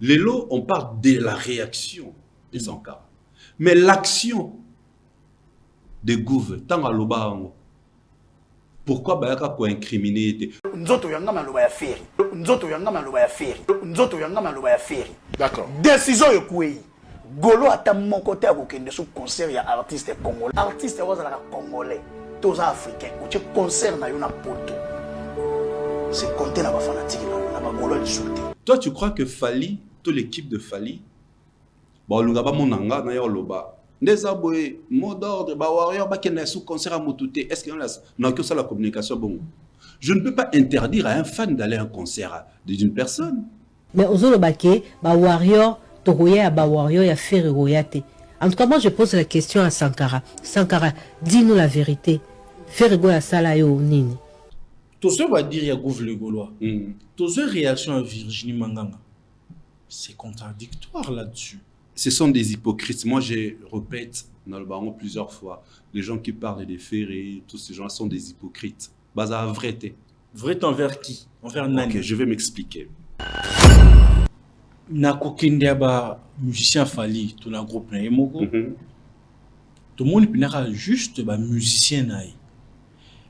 Les lots, on parle de la réaction des Sankara. Mais l'action des Gouve, tant à l'oba, pourquoi Bayaka ko incriminer Nzoto yanga maloba ya feri. Nzoto yanga maloba ya feri. Nzoto yanga maloba ya feri. D'accord. Décision yokuei. Golo ata mon côté à kokende sous concert ya artiste congolais. Artiste wazala congolais. Tous africains. Ou concert na yo na poto. C'est compter na ba fanatique na ba golo insulté. Toi tu crois que Fally, toute l'équipe de Fally, ba lungaba monanga na yo loba. Ndezabwe mot d'ordre ba warrior ba kende sous concert à Motouté. Est-ce qu'il y a non que ça la communication bon. Je ne peux pas interdire à un fan d'aller à un concert d'une personne. Mais aux autres baké ba warrior Togoya ba warrior ya faire royate. En tout cas moi je pose la question à Sankara. Sankara, dis-nous la vérité. Faire go ya sala yo nini. Tout ce va dire ya Gouve le Gaulois. Tout ce réaction à Virginie Manganga. C'est contradictoire là-dessus. Ce sont des hypocrites. Moi, je répète dans le baron plusieurs fois, les gens qui parlent des ferrés, tous ces gens sont des hypocrites. Baza vrai. Vrai envers qui? Envers Nani. Ok, je vais m'expliquer. Nako Kendiaba, musicien Fally, tout le groupe Naemoko. Tout le monde est juste musicien naï.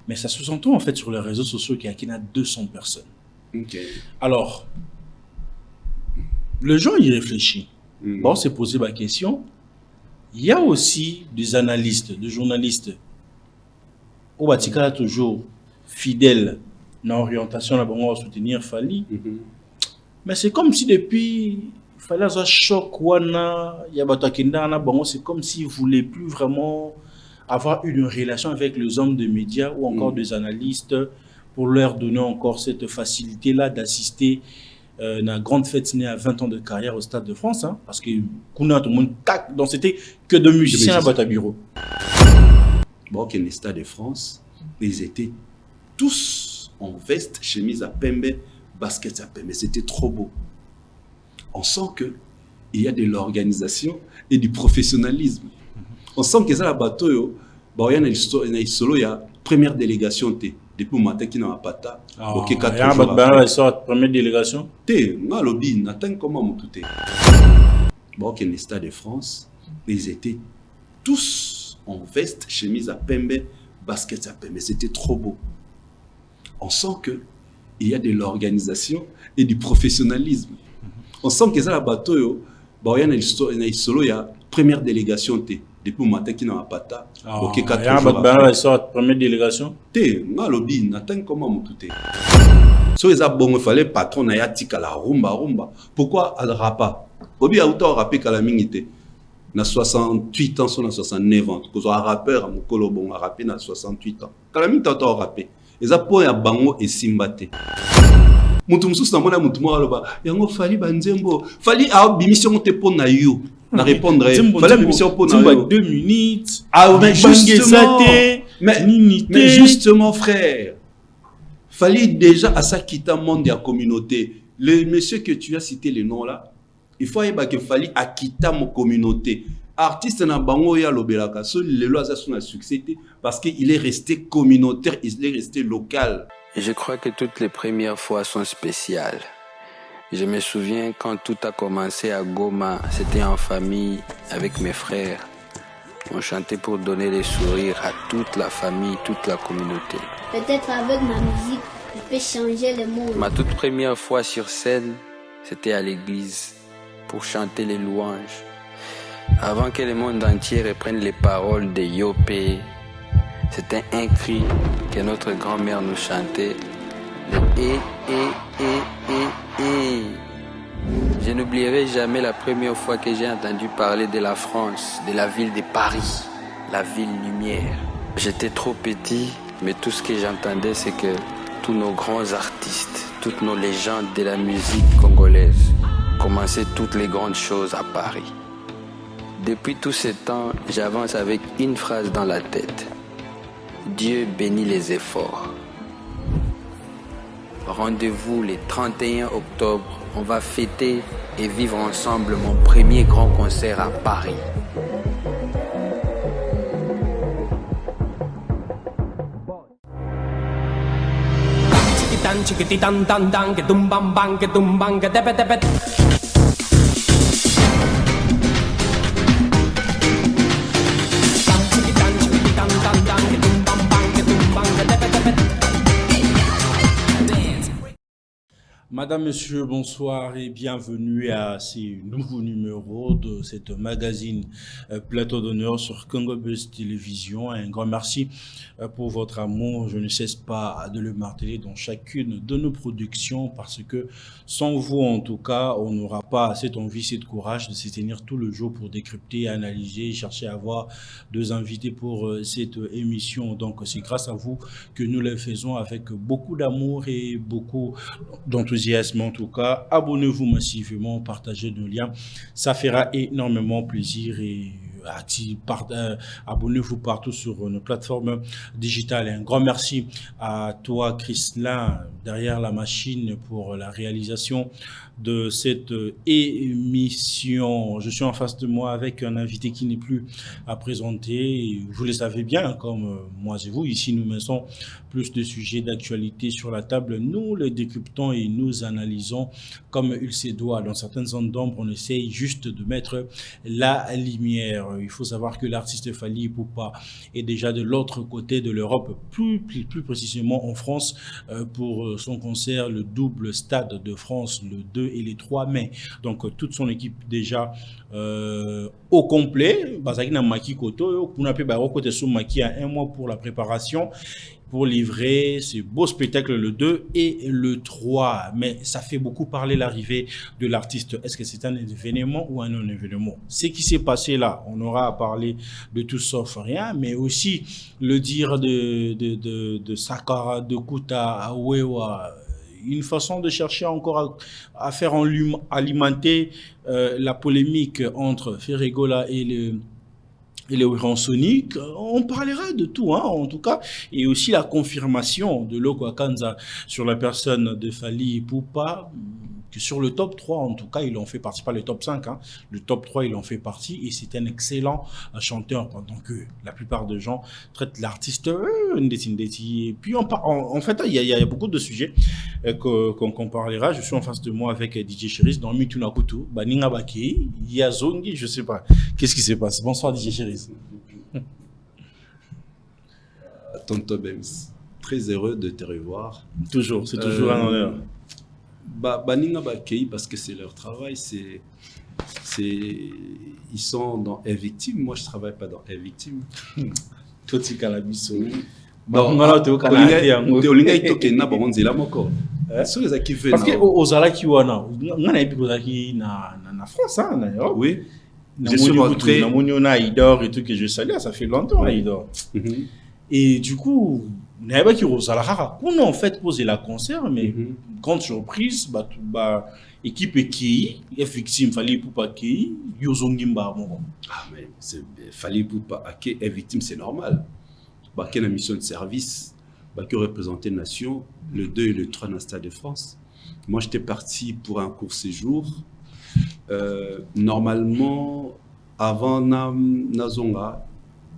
Mais ça se sent-on en fait sur les réseaux sociaux qu'il y a 200 personnes. Okay. Alors, le gens y réfléchit. Bon, on s'est posé la question. Il y a aussi des analystes, des journalistes, au Vatican toujours fidèles dans l'orientation à soutenir Fally. Mais c'est comme si depuis Fally a un choc, c'est comme s'il ne voulait plus vraiment avoir une relation avec les hommes de médias ou encore des analystes pour leur donner encore cette facilité-là d'assister à une grande fête née à 20 ans de carrière au Stade de France, hein, parce que tout le monde donc c'était que de musiciens à Batabiro. Bon, ok, le Stade de France, ils étaient tous en veste, chemise à pembe, basket à pembe, c'était trop beau. On sent que il y a de l'organisation et du professionnalisme. On sent que ça la bateau, bah il y a une solo, il y a première délégation depuis le matin qui n'a pas ta. OK, 4 jours. La première délégation. Té, nga lobby, n'atteint comment tout est. Bon, ok, le Stade de France, ils étaient tous en veste, chemise à pembe, basket à pembe, c'était trop beau. On sent que il y a de l'organisation et du professionnalisme. On sent que ça la bateau, bah il y a une solo, il y a première délégation depuis le matin qui n'a pas ta. OK, 4 jours. La première délégation. Té, nga lobby, n'atteint comment tout est. So ils a bon, il fallait patron na yatika la rumba. Pourquoi al rapa? Obi a autant rappé qu'à la minité. Na 68 ans, sur 69 ans. Parce que un rappeur, mon colobon a rappé na 68 ans. Quand la minité a rappé. Ils a point à bango et simbate. Mutumsus na mona mutuma aloba. Yango Fally banzembo. Fally a bimission te pon na you. Na répondre. Fallait bimission pon na you. 2 minutes. Ah mais justement. Mais justement frère. Fally déjà à ça quitter monde de la communauté. Le monsieur que tu as cité le nom là, il faut que Fally a quitté mon communauté. Artiste na bango ya lobelaka, seul le loi a son succès parce qu'il est resté communautaire, il est resté local. Je crois que toutes les premières fois sont spéciales. Je me souviens quand tout a commencé à Goma, c'était en famille avec mes frères. On chantait pour donner les sourires à toute la famille, toute la communauté. Peut-être avec ma musique, je peux changer le monde. Ma toute première fois sur scène, c'était à l'église, pour chanter les louanges. Avant que le monde entier reprenne les paroles de Yopé, c'était un cri que notre grand-mère nous chantait. Le Je n'oublierai jamais la première fois que j'ai entendu parler de la France, de la ville de Paris, la ville lumière. J'étais trop petit, mais tout ce que j'entendais, c'est que tous nos grands artistes, toutes nos légendes de la musique congolaise commençaient toutes les grandes choses à Paris. Depuis tout ce temps, j'avance avec une phrase dans la tête. Dieu bénit les efforts. Rendez-vous le 31 octobre. On va fêter et vivre ensemble mon premier grand concert à Paris. Chiquitan, chiquititan, tan, tan, que tum bam bam, que tum bam, que tepe tepe. Madame, Monsieur, bonsoir et bienvenue à ces nouveaux numéros de cette magazine Plateau d'honneur sur Congo Buzz Télévision. Un grand merci pour votre amour. Je ne cesse pas de le marteler dans chacune de nos productions parce que sans vous, en tout cas, on n'aura pas cette envie, cette courage de se tenir tout le jour pour décrypter, analyser, chercher à avoir deux invités pour cette émission. Donc, c'est grâce à vous que nous le faisons avec beaucoup d'amour et beaucoup d'enthousiasme. En tout cas, abonnez-vous massivement, partagez nos liens, ça fera énormément plaisir et abonnez-vous partout sur nos plateformes digitales. Un grand merci à toi, Christelin, derrière la machine pour la réalisation de cette émission. Je suis en face de moi avec un invité qui n'est plus à présenter. Vous le savez bien, comme moi et vous, ici nous mettons plus de sujets d'actualité sur la table. Nous les décryptons et nous analysons comme il se doit. Dans certaines zones d'ombre, on essaye juste de mettre la lumière. Il faut savoir que l'artiste Fally Ipupa est déjà de l'autre côté de l'Europe, plus précisément en France, pour son concert, le double Stade de France, le 2 et le 3 mai. Donc, toute son équipe déjà au complet. Bazaki na maki koto, on a pu côté sous maki à un mois pour la préparation, pour livrer ce beau spectacle le 2 et le 3. Mais ça fait beaucoup parler l'arrivée de l'artiste. Est-ce que c'est un événement ou un non-événement? Ce qui s'est passé là, on aura à parler de tout sauf rien, mais aussi le dire de Sakara, de Kuta, à Wewa, une façon de chercher encore à faire alimenter la polémique entre Ferregola et le Ransonic. On parlera de tout, hein, en tout cas, et aussi la confirmation de Loko Akanza sur la personne de Fally Ipupa, que sur le top 3, en tout cas, ils en fait partie, pas le top 5, hein, le top 3, il en fait partie, et c'est un excellent chanteur, pendant que la plupart des gens traitent l'artiste et puis en fait, il y a beaucoup de sujets qu'on parlera. Je suis en face de moi avec DJ Cheris dans Mitunakutu, Baninga Baki, Yazongi, je sais pas, qu'est-ce qui se passe? Bonsoir DJ Cheris. Tonton Bems, très heureux de te revoir. Toujours, c'est toujours un honneur. Baninga Bakei, parce que c'est leur travail, ils sont dans Air Victime. Moi, je travaille pas dans Air Victime. Toi, tu cannabis. Parce que aux Alaki wana, on a été na France, hein, d'ailleurs. Oui. Je suis rentré. Na Idor et tout que je salue, ça fait longtemps, Idor. Et du coup, on a pas qui Rosalara. On a en fait posé la concert, mais grande surprise, équipe qui est victime, Fally Ipupa qui Yozongimba. Ah mais Fally Ipupa qui est victime, c'est normal. Qui est la mission de service, qui représentait la nation, le 2 et le 3 dans le Stade de France. Moi, j'étais parti pour un court séjour. Normalement, avant Nazonga,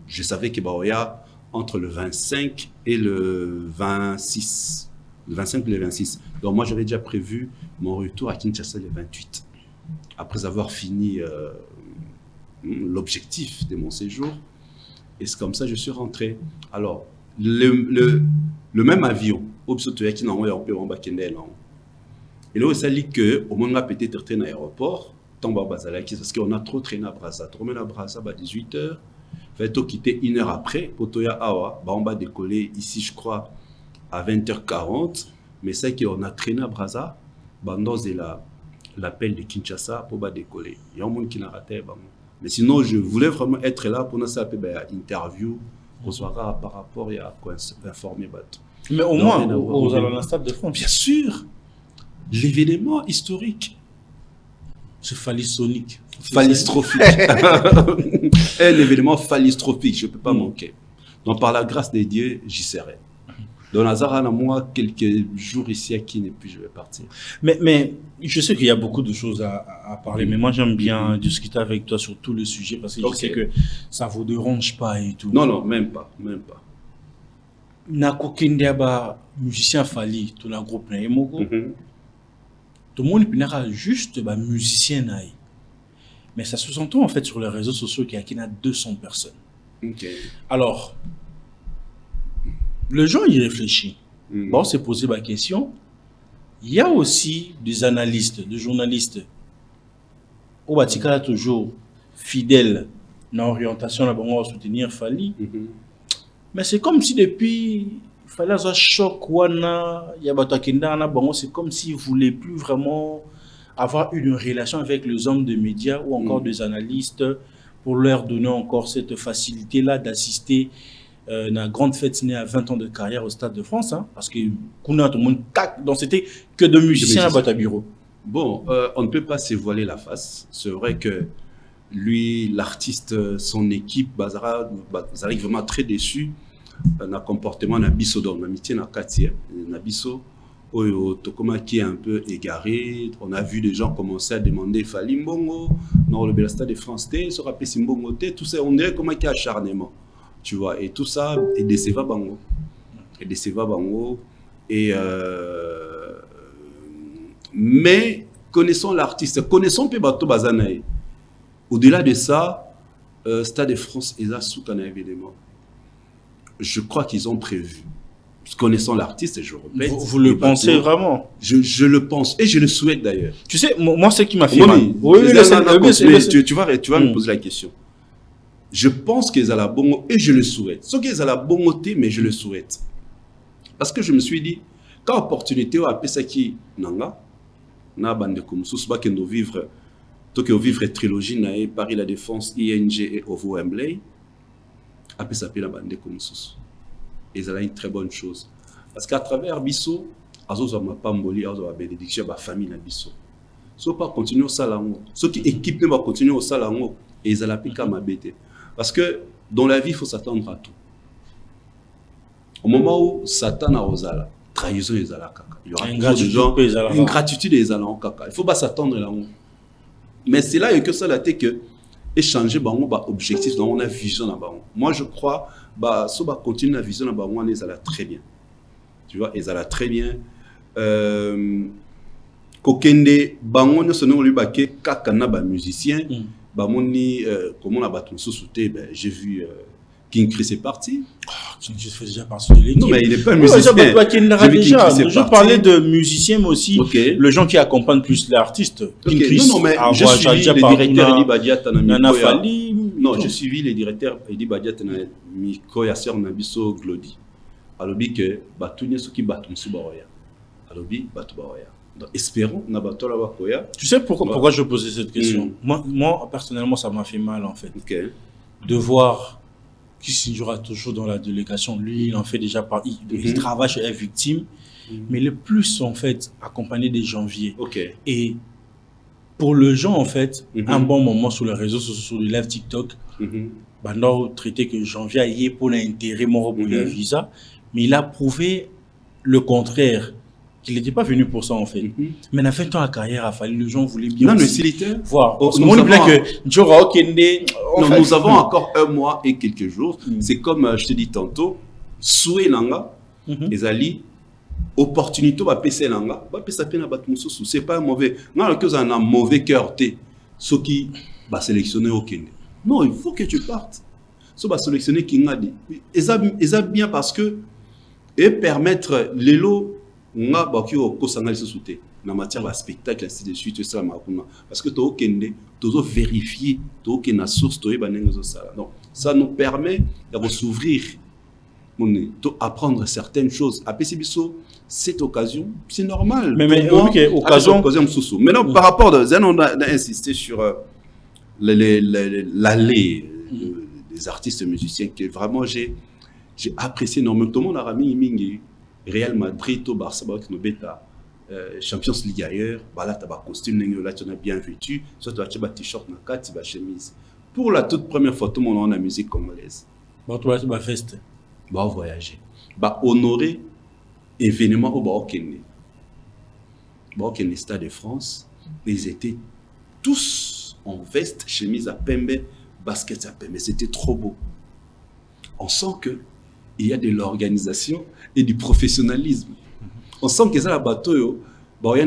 je savais qu'il y a entre le 25 et le 26. Le 25 et le 26. Donc moi, j'avais déjà prévu mon retour à Kinshasa le 28. Après avoir fini l'objectif de mon séjour. Et c'est comme ça que je suis rentré. Alors, le même avion, et là, ça dit qu'au moment où on a peut-être traîné à l'aéroport, parce qu'on a trop traîné à Brazza. Trop traîné à Brazza à 18h. Il faut quitter 1 heure après. Pour Toya Awa, on va décoller ici, je crois, à 20h40. Mais c'est qu'on a traîné à Brazza. C'est l'appel de Kinshasa pour décoller. Il y a un monde qui n'a raté. Mais sinon, je voulais vraiment être là pour nous interview, qu'on soit par rapport à quoi informer. Mais au moins, aux Stade de France. Bien sûr, l'événement historique. C'est phallistonique. Phallistrophique. Un événement phallistrophique, je ne peux pas manquer. Donc, par la grâce de Dieu, j'y serai. Dans Nazara, à moi, quelques jours ici à Kin, et puis je vais partir. Mais je sais qu'il y a beaucoup de choses à parler, mais moi j'aime bien discuter avec toi sur tous les sujets parce que je sais que ça ne vous dérange pas et tout. Non, même pas. Nako Kendiaba, musicien Fally, tout le groupe Naemoko. Tout le monde est juste musicien. Mais ça se sent en fait sur les réseaux sociaux qu'il y a 200 personnes. Alors, le gens y réfléchit. Bon, c'est posé ma question. Il y a aussi des analystes, des journalistes. Au Batika toujours fidèles dans l'orientation, on va soutenir Fali. Mais c'est comme si depuis il fallait un choc, c'est comme s'ils ne voulaient plus vraiment avoir une relation avec les hommes de médias ou encore des analystes pour leur donner encore cette facilité-là d'assister à une grande fête née à 20 ans de carrière au Stade de France. Hein, parce que tout le monde, donc c'était que de musiciens à Batabiro. Bon, on ne peut pas se voiler la face. C'est vrai que lui, l'artiste, son équipe, Bazara est vraiment très déçu d'un comportement d'Abisso dans l'amitié dans Katia. N'Abisso, qui est un peu égaré. On a vu des gens commencer à demander Fali Mbongo, non, le Stade de France, se rappelle Simbongo, tout ça, on dirait comment il y a acharnement. Tu vois, et tout ça est décevant Bango. Mais connaissons l'artiste, connaissons Pébato Bazanaï. Au-delà de ça, Stade de France est là sous un événement. Je crois qu'ils ont prévu. Connaissant l'artiste, je répète. Vous le pensez vraiment? Je le pense et je le souhaite d'ailleurs. Tu sais, moi, ce qui m'a fait mal. Tu vas me poser la question. Je pense qu'ils ont la bonne et je le souhaite. Ce qu'ils ont la bonne mais je le souhaite. Parce que je me suis dit, quand opportunité à Pesaki Nanga, na bande comme Sousba qui nous vivre, tout que vivre trilogie na Paris la Défense, ING et Ovo Wembley, à Pesaki la bande comme Sous. Et ça a une très bonne chose. Parce qu'à travers Bisso, Azozo ma pamboli, Azozo ma bénédiction, ma famille na Bisso. Si on pas continuer au salon, ceux qui équipent ne va continuer au salon et ils ont la pique à ma bête. Parce que dans la vie, il faut s'attendre à tout. Au moment où Satan a osala, trahison est à la caca. Il y aura une gratitude est à la caca. Il ne faut pas s'attendre là-haut. Mais c'est là que ça a été que échanger objectif, on a vision là-bas. Moi, je crois si on continue la vision là-bas, on est très bien. Tu vois, ils allaient très bien. Kokende, bangon, ce nom lui baké, kakana ba musicien. Bamoni, comment on a battu sous-souté, j'ai vu King Chris est parti. King Chris fait déjà partie de l'équipe. Non, mais il n'est pas un musicien. Je parlais de musiciens, mais aussi les gens qui accompagnent plus l'artiste. King Chris, non, mais je suis le directeur Edi Badiat Non, je suis le directeur Edi Badiat Miko Yasser Nabiso Glody. Alobi que Batounia Soki Batum Subaroya. Alobi Batubaroya. Donc, espérons Nabatola Bakoya. Tu sais pourquoi je posais cette question? Moi, personnellement, ça m'a fait mal en fait. De voir qu'il sera toujours dans la délégation. Lui, il en fait déjà partie. Il travaille chez les victimes. Mais le plus, en fait, accompagné des janvier. Et pour le gens, en fait, un bon moment sur les réseaux sociaux, sur le live TikTok, on traité que janvier a eu pour l'intérêt, mon visa. Mais il a prouvé le contraire. Il n'était pas venu pour ça en fait. Mais en fait, dans la carrière, il a fallu, les gens voulaient bien voir. Nous avons encore un mois et quelques jours. C'est comme je te dis tantôt, souhait nanga, ezali, opportunité va passer nanga, va passer peine à battre mususu. C'est pas mauvais. Non, que ça a un mauvais cœur té. Ceux qui va sélectionner au Kenya. Non, il faut que tu partes. Ceux qui va sélectionner Kingadi. Ils bien parce que et permettre l'élo nga baki au kosangali sous-souté na matière de spectacle ainsi de suite ça makuna parce que to kende to vérifier to ke na source to ebanengo zo sala donc ça nous permet de s'ouvrir to apprendre certaines choses à PCBiso cette occasion c'est normal mais occasion maintenant par rapport de Zen on a insisté sur l'allée des artistes musiciens que vraiment j'ai apprécié énormément. Tout le monde a ramené Mingi, Real Madrid, au Barça, qui nous bêta, Champions League ailleurs, voilà, tu as costume, là tu as bien vêtu, soit tu as un t-shirt, tu as chemise. Pour la toute première fois, tout le monde a la musique congolaise. Tu vas fester. Voyager. Honorer événement au Baokene. Baokene, Stade de France, ils étaient tous en veste, chemise à pembe, basket à pembe. C'était trop beau. On sent que il y a de l'organisation et du professionnalisme. On sent que ça la bateau il y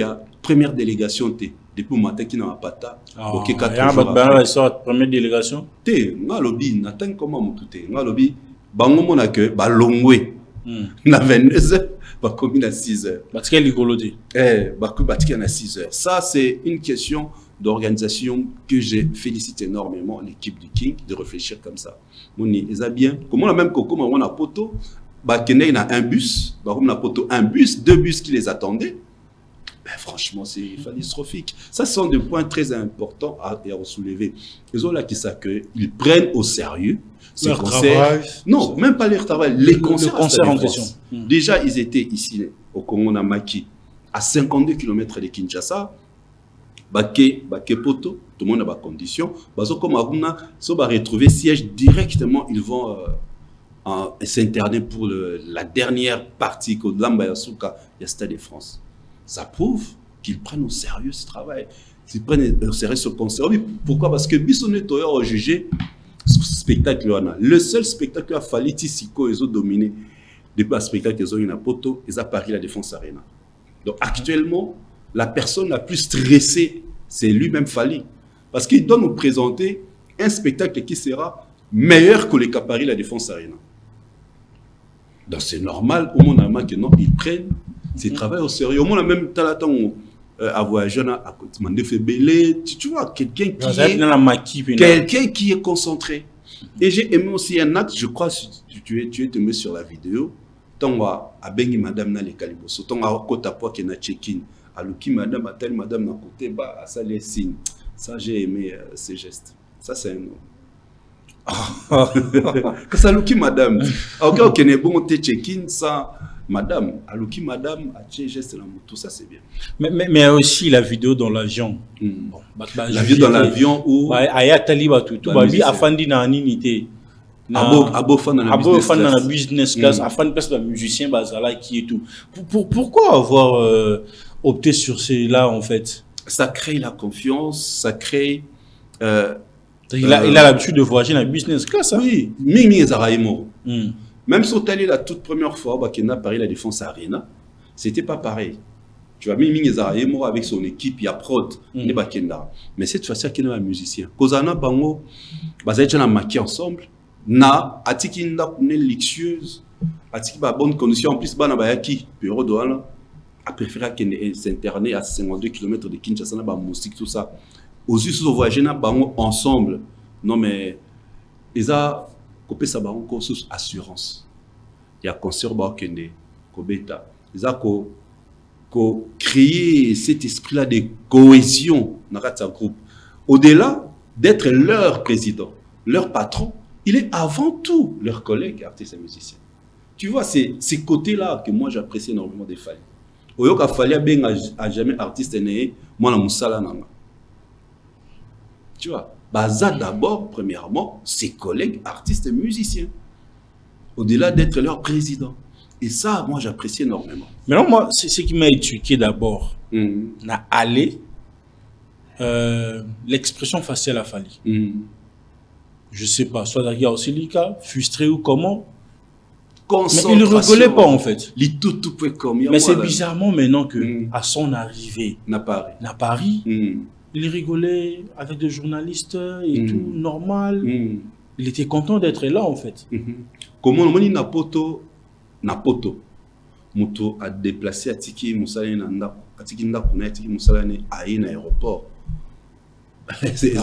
a la première délégation depuis le matin qui n'a pas ta OK 4 jours la première délégation té ngalobi n'attend comment tout té ngalobi bango mona que balongwe na 22 Bakomi à 6 heures. Parce qu'elle est golodée. Bakomi à 6 heures. Ça, c'est une question d'organisation que je félicite énormément l'équipe du King de réfléchir comme ça. Moni, ils ont bien. Comment la même Coco, on a poto, il a un bus, un bus, 2 bus qui les attendaient. Ben, franchement, c'est catastrophique. Ça, ce sont des points très importants à soulever. Ils ont là qui s'accueillent, ils prennent au sérieux ces concerts. Non, même pas leur travail, les concerts en question. Déjà, ils étaient ici au Congo Namaki, à 52 km de Kinshasa. Baké poto, tout le monde a des conditions. Comme Aruna, si on va retrouver siège directement, ils vont s'interner pour la dernière partie que l'Ambayasuka, il y a Stade de France. Ça prouve qu'ils prennent au sérieux ce travail. Ils prennent au sérieux ce concert. Pourquoi? Parce que Bissonnet a jugé ce spectacle. Le seul spectacle qui a fallu Tissiko, ils ont dominé. Depuis le spectacle, ils ont eu un poteau, ils ont Paris la Défense Arena. Donc actuellement, la personne la plus stressée, c'est lui-même Fali. Parce qu'il doit nous présenter un spectacle qui sera meilleur que les Paris la Défense Arena. Donc c'est normal, au monde que non, ils prennent ces travail au sérieux. Au monde même temps à voyager à côté de Fébélé, tu vois, quelqu'un qui est concentré. Et j'ai aimé aussi un acte, je crois, tu es tombé sur la vidéo, tant à Bengi Madame na les Caliboso, tant à Kota Poa qui est na check-in, à Luki Madame, à telle Madame na côté, bah, ça les signes. Ça, j'ai aimé ces gestes. Ça, c'est un que ça Luki Madame. Ok, n'est bon, tu check-in, ça. Madame, Alouki Madame, geste la moto, ça c'est bien. Mais aussi la vidéo dans l'avion. Bon, la vidéo dans l'avion où Aya Taliba tout lui afandi na ninité. Abo fan dans la business class, afan parce que le musicien bazala qui est tout. Pourquoi avoir opté sur cela en fait? Ça crée la confiance, ça crée il a l'habitude de voyager dans la business class. Hein? Oui, Mimi Zaraïmo. Même si on est allé la toute première fois, Bakena Paris la Défense Arena, c'était pas pareil. Tu vois, Mimi Zaraïmo avec son équipe, il y a prod, les Bakenda. Mais cette fois-ci, il y a un musicien. Kozana Bango, ils ont maquillé ensemble. Na, Atiki Nda, luxueuse, Atiki ba bonne condition. En plus, Bana Bayaki, Pero Douala, a préféré qu'il s'interner à 52 km de Kinshasa, na ba musique, tout ça. Aux yeux, ils ont voyagé ensemble. Non, mais ils ont coupé ça par une assurance. Il y a concert Bakende, Kobeta. Ils ont créé cet esprit-là de cohésion dans le groupe. Au-delà d'être leur président, leur patron, il est avant tout leur collègue, artiste et musicien. Tu vois, c'est ces côtés-là que moi j'apprécie énormément des Fali. Oyoka Fali a jamais artiste né, moi la Moussala Nanga. Tu vois, Baza d'abord, premièrement, ses collègues, artistes et musiciens. Au-delà d'être leur président. Et ça, moi, j'apprécie énormément. Mais non, moi, c'est ce qui m'a éduqué d'abord. Na allé, l'expression faciale à Fali. Je sais pas, soit d'ailleurs aussi le cas, frustré ou comment. Mais il ne rigolait pas en fait. Mais c'est bizarrement maintenant que à son arrivée à Paris, il rigolait avec des journalistes et tout, normal. Il était content d'être là, en fait. Comment on dit Napoto, Muto a déplacé à Tiki Moussalane, à Tiki Moussalane à un aéroport. C'est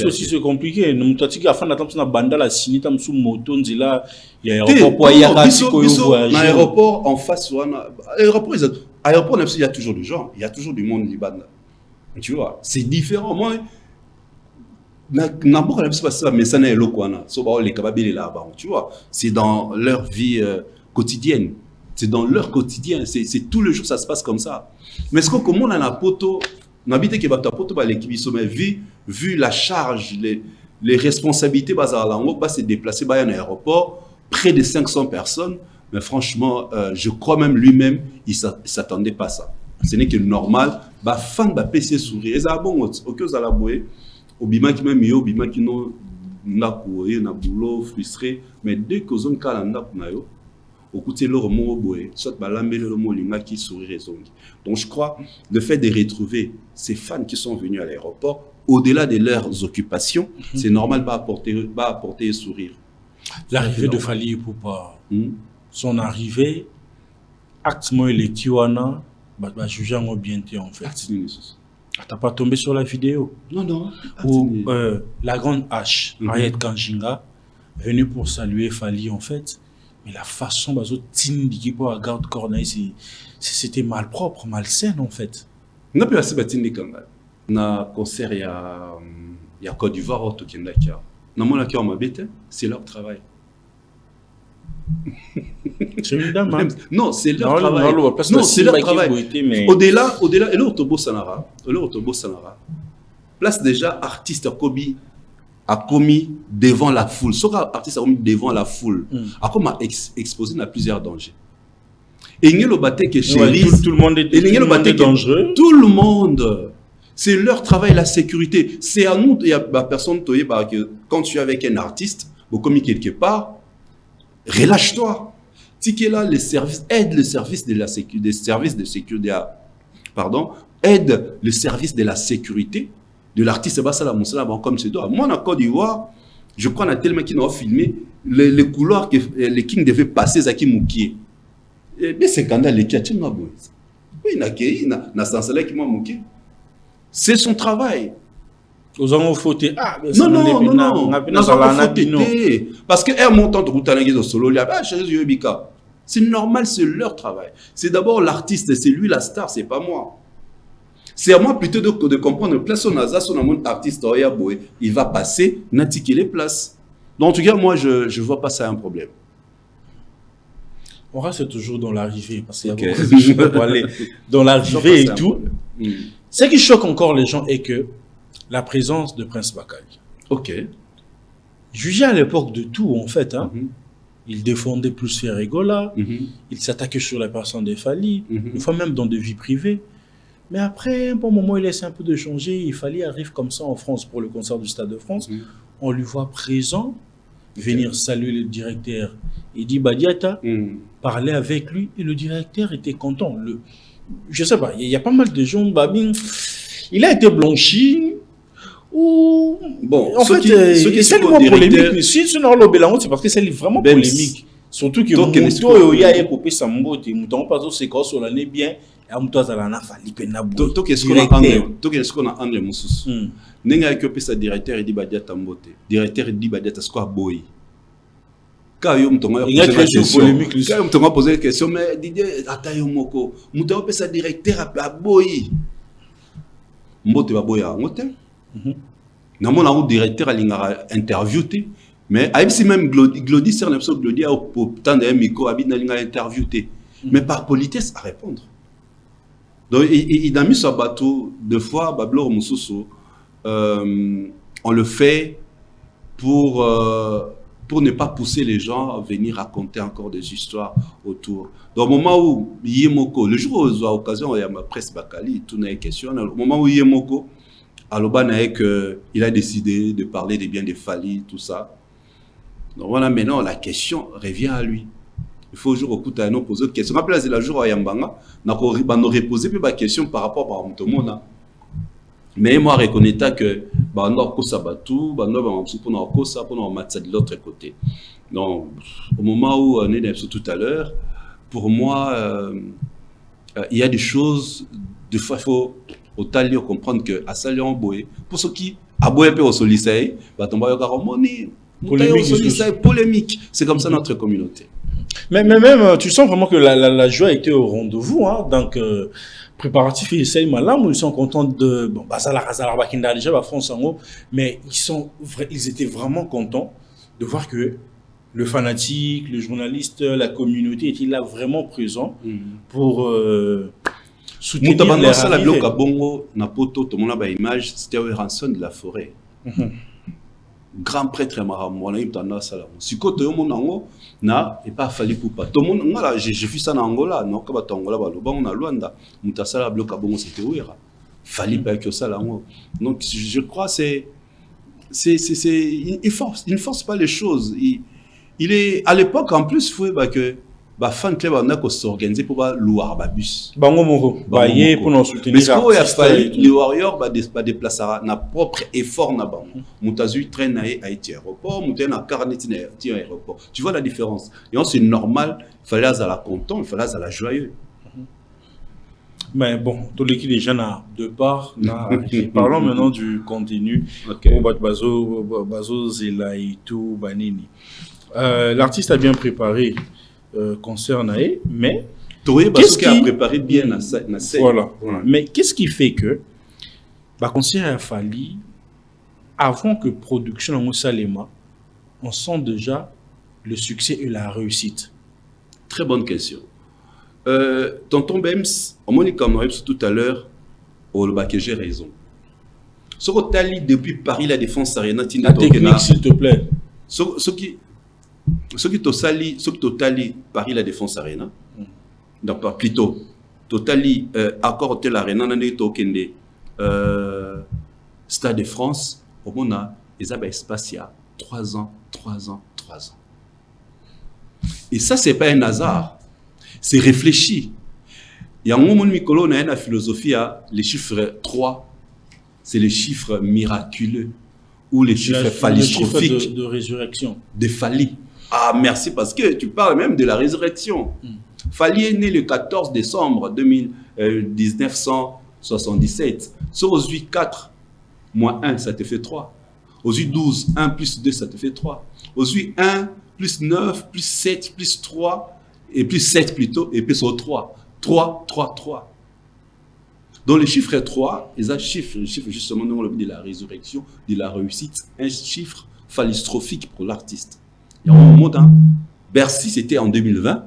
aussi c'est compliqué. Nous t'as-tu qu'à faire d'attendre na banda la signé tam sous moto nzila il y a aéroport pour y aller à aéroport en face aéroport il y a toujours des gens, il y a toujours du monde liban. Tu vois, c'est différent. Moi, tu vois, c'est dans leur vie quotidienne. C'est dans leur quotidien. C'est tous les jours, ça se passe comme ça. Mais ce qu'on a la poto, vu la charge, les responsabilités, c'est déplacé à un aéroport, près de 500 personnes. Mais franchement, je crois même lui-même, il ne s'attendait pas à ça. Ce n'est que normal. Bah fan ba PC sourire. Et ça bon OK aux ala boé. Obima qui même yo, obima qui no na koye na boulot frustré, mais dès que zone kala na yo, okuté le romo boé, soit ba lambele le mo linga qui sourire zongi. Donc je crois le fait de retrouver ces fans qui sont venus à l'aéroport au-delà de leurs occupations, c'est normal va apporter un sourire. L'arrivée de Fally Ipupa, son arrivée acte moi électiwana bah juger en bien en fait. T'as pas tombé sur la vidéo? Non. Où la grande H, Harriet Kanjinga, venue pour saluer Fali en fait, mais la façon dont Tindi pour la garde corneille, c'était malpropre, malsaine en fait. On a pu assez Tindi Kanga. Na concert il y a Côte d'Ivoire au Tokenda qui a. Non moi là qui on m'a bête, c'est leur travail. C'est une dame. Hein? Non, c'est leur travail. Non, c'est leur travail. Mais... Au-delà, et l'autobo Sanara, place déjà artiste Kobi a commis devant la foule. Ce artiste a commis devant la foule, a comme exposé à plusieurs dangers. Et il y a le bâté que chérie, tout le monde est dangereux. Tout le monde. C'est leur travail, la sécurité. C'est à nous, il y a personne que quand tu es avec un artiste, vous commis quelque part. Relâche-toi. Là, les services aide le service de la sécurité, des services de sécurité, aide le service de la sécurité de l'artiste. Comme c'est toi. Moi, en Côte d'Ivoire, je crois qu'on a tellement qui n'ont filmé les couloirs que les kings devaient passer à Kimouki. Mais c'est quand même les Tchatchim Maboué. Oui, il y a sens là qui m'a moqué. C'est son travail. Aux hommes fautés. Non. Parce que un montant de route solo, c'est normal, c'est leur travail. C'est d'abord l'artiste, c'est lui la star, c'est pas moi. C'est à moi plutôt de comprendre place son asa, son artiste il va passer, n'attiquer les places. Donc en tout cas, moi je vois pas ça un problème. On reste toujours dans l'arrivée parce qu'il y a beaucoup de choses pour aller dans l'arrivée et tout. Ce qui choque encore les gens est que la présence de Prince Bakali. Ok. Jugé à l'époque de tout, en fait. Hein. Il défendait plus Ferregola. Il s'attaquait sur la personne de Fali. Une fois même dans des vies privées. Mais après, un bon moment, il laisse un peu de changer. Il Fali arrive comme ça en France pour le concert du Stade de France. On lui voit présent, venir saluer le directeur. Il dit Badiata, parler avec lui. Et le directeur était content. Je sais pas, il y a pas mal de gens. Il a été blanchi. Ou bon, en fait, c'est vraiment polémique. Mais si c'est parce que c'est vraiment polémique. Surtout que Mouto il a écopé sa mbote, Mouton pas c'est quoi sur l'année bien, et Mouto ça l'a fallu que na boue. Tout qu'est-ce qu'on a en le moussous. N'enga écopé sa directeur il dit badia tambote. Directeur il dit badia ta quoi boy. Quand il m'a posé la question, mais Didier Atayo Moko, Mouto écopé sa directeur à boy. Mbote va boya ngote. Namon a un directeur à l'ingara interviewé, mais si même Glody c'est un épisode Glody a obtenu un micro à l'ingara interviewé, mais par politesse à répondre. Donc il a mis sur bateau deux fois Bablo Moussoussou. On le fait pour ne pas pousser les gens à venir raconter encore des histoires autour. Dans le moment où Yemoko, le jour où il y a l'occasion, il y a ma presse Bakali, tout n'est question. Au moment où Yemoko, il a décidé de parler des biens de Fali, tout ça. Donc voilà, maintenant la question revient à lui. Il faut toujours écouter à nous poser des questions. Après, la jour à Yambanga, nous reposer des questions par rapport à Moutomona. Mais moi, je reconnais que nous avons de l'autre côté. Donc, au moment où on est tout à l'heure, pour moi, il y a des choses, des fois, il faut comprendre que à Salion Boé, pour ceux qui a Boé au Solisei, polémique. C'est comme ça notre communauté. Mais même, tu sens vraiment que la joie était au rendez-vous. Hein, donc, préparatifs, ils sont contents de. Bon, mais ils étaient vraiment contents de voir que le fanatique, le journaliste, la communauté était là vraiment présent pour soutenir les image, c'était Ranson de la forêt. Grand prêtre Mahamou, si côté mon na et pas fallu pour pas. Tout le monde, j'ai vu ça en Angola, non, quand Angola, on a Luanda, Moutasala bloc à bon, c'était où era. Fallait pas que ça là. Donc je crois il force pas les choses. Il est à l'époque en plus, il faut que ba fan club on a ko s'organiser pour ba louer ba bus Bango moko baye pour nous soutenir. mais ce qu'il a fallu les Warriors ba déplacer na propre effort na bango mutazu train na Haïti aéroport muté na carnet na aéroport tu vois la différence et c'est normal il fallait à la content il fallait à la joyeux. Mais bon, tous les qui déjà n'a deux parts. Parlons maintenant du contenu. Bazo Zela et tout Banini. L'artiste a bien préparé concert nae, mais qu'est-ce qui a préparé bien na scène. Voilà. Mais qu'est-ce qui fait que concert a fallu avant que production en Salema, on sent déjà le succès et la réussite. Très bonne question. Tonton Bems, on m'a dit tout à l'heure, que j'ai raison. Ce que tu as dit depuis Paris, la Défense Arena, la technique, s'il te plaît. Ce qui as dit Paris, la Défense Arena, donc plutôt, totali accord Hôtel Arena, Stade de France, au moment où ils avaient espace il y a 3 ans. Et ça, c'est pas un hasard. C'est réfléchi. Il y a un moment où on a une philosophie, les chiffres 3, c'est les chiffres miraculeux ou les chiffres phallistrophiques de résurrection. De Fali. Ah, merci, parce que tu parles même de la résurrection. Fali est né le 14 décembre 1977. Sur aux 8, 4, moins 1, ça te fait 3. Aux 8, 12, 1 plus 2, ça te fait 3. Aux 8, 1 plus 9, plus 7, plus 3, et plus 7 plutôt, et puis sur 3. 3, 3, 3. Donc le chiffre 3, ils ont le chiffre justement de la résurrection, de la réussite, un chiffre phallistrophique pour l'artiste. Il y a un moment, Bercy c'était en 2020,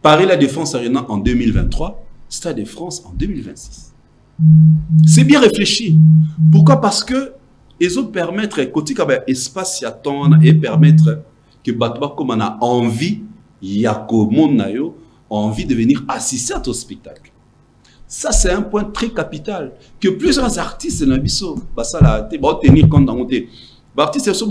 Paris la Défense Arena en 2023, Stade de France en 2026. C'est bien réfléchi. Pourquoi? Parce que ils ont permettre, côté espace et permettre que Batba comme on a envie, envie de venir assister à ton spectacle. Ça, c'est un point très capital. Que plusieurs artistes n'ont pas ça, tenir compte dans les artistes sont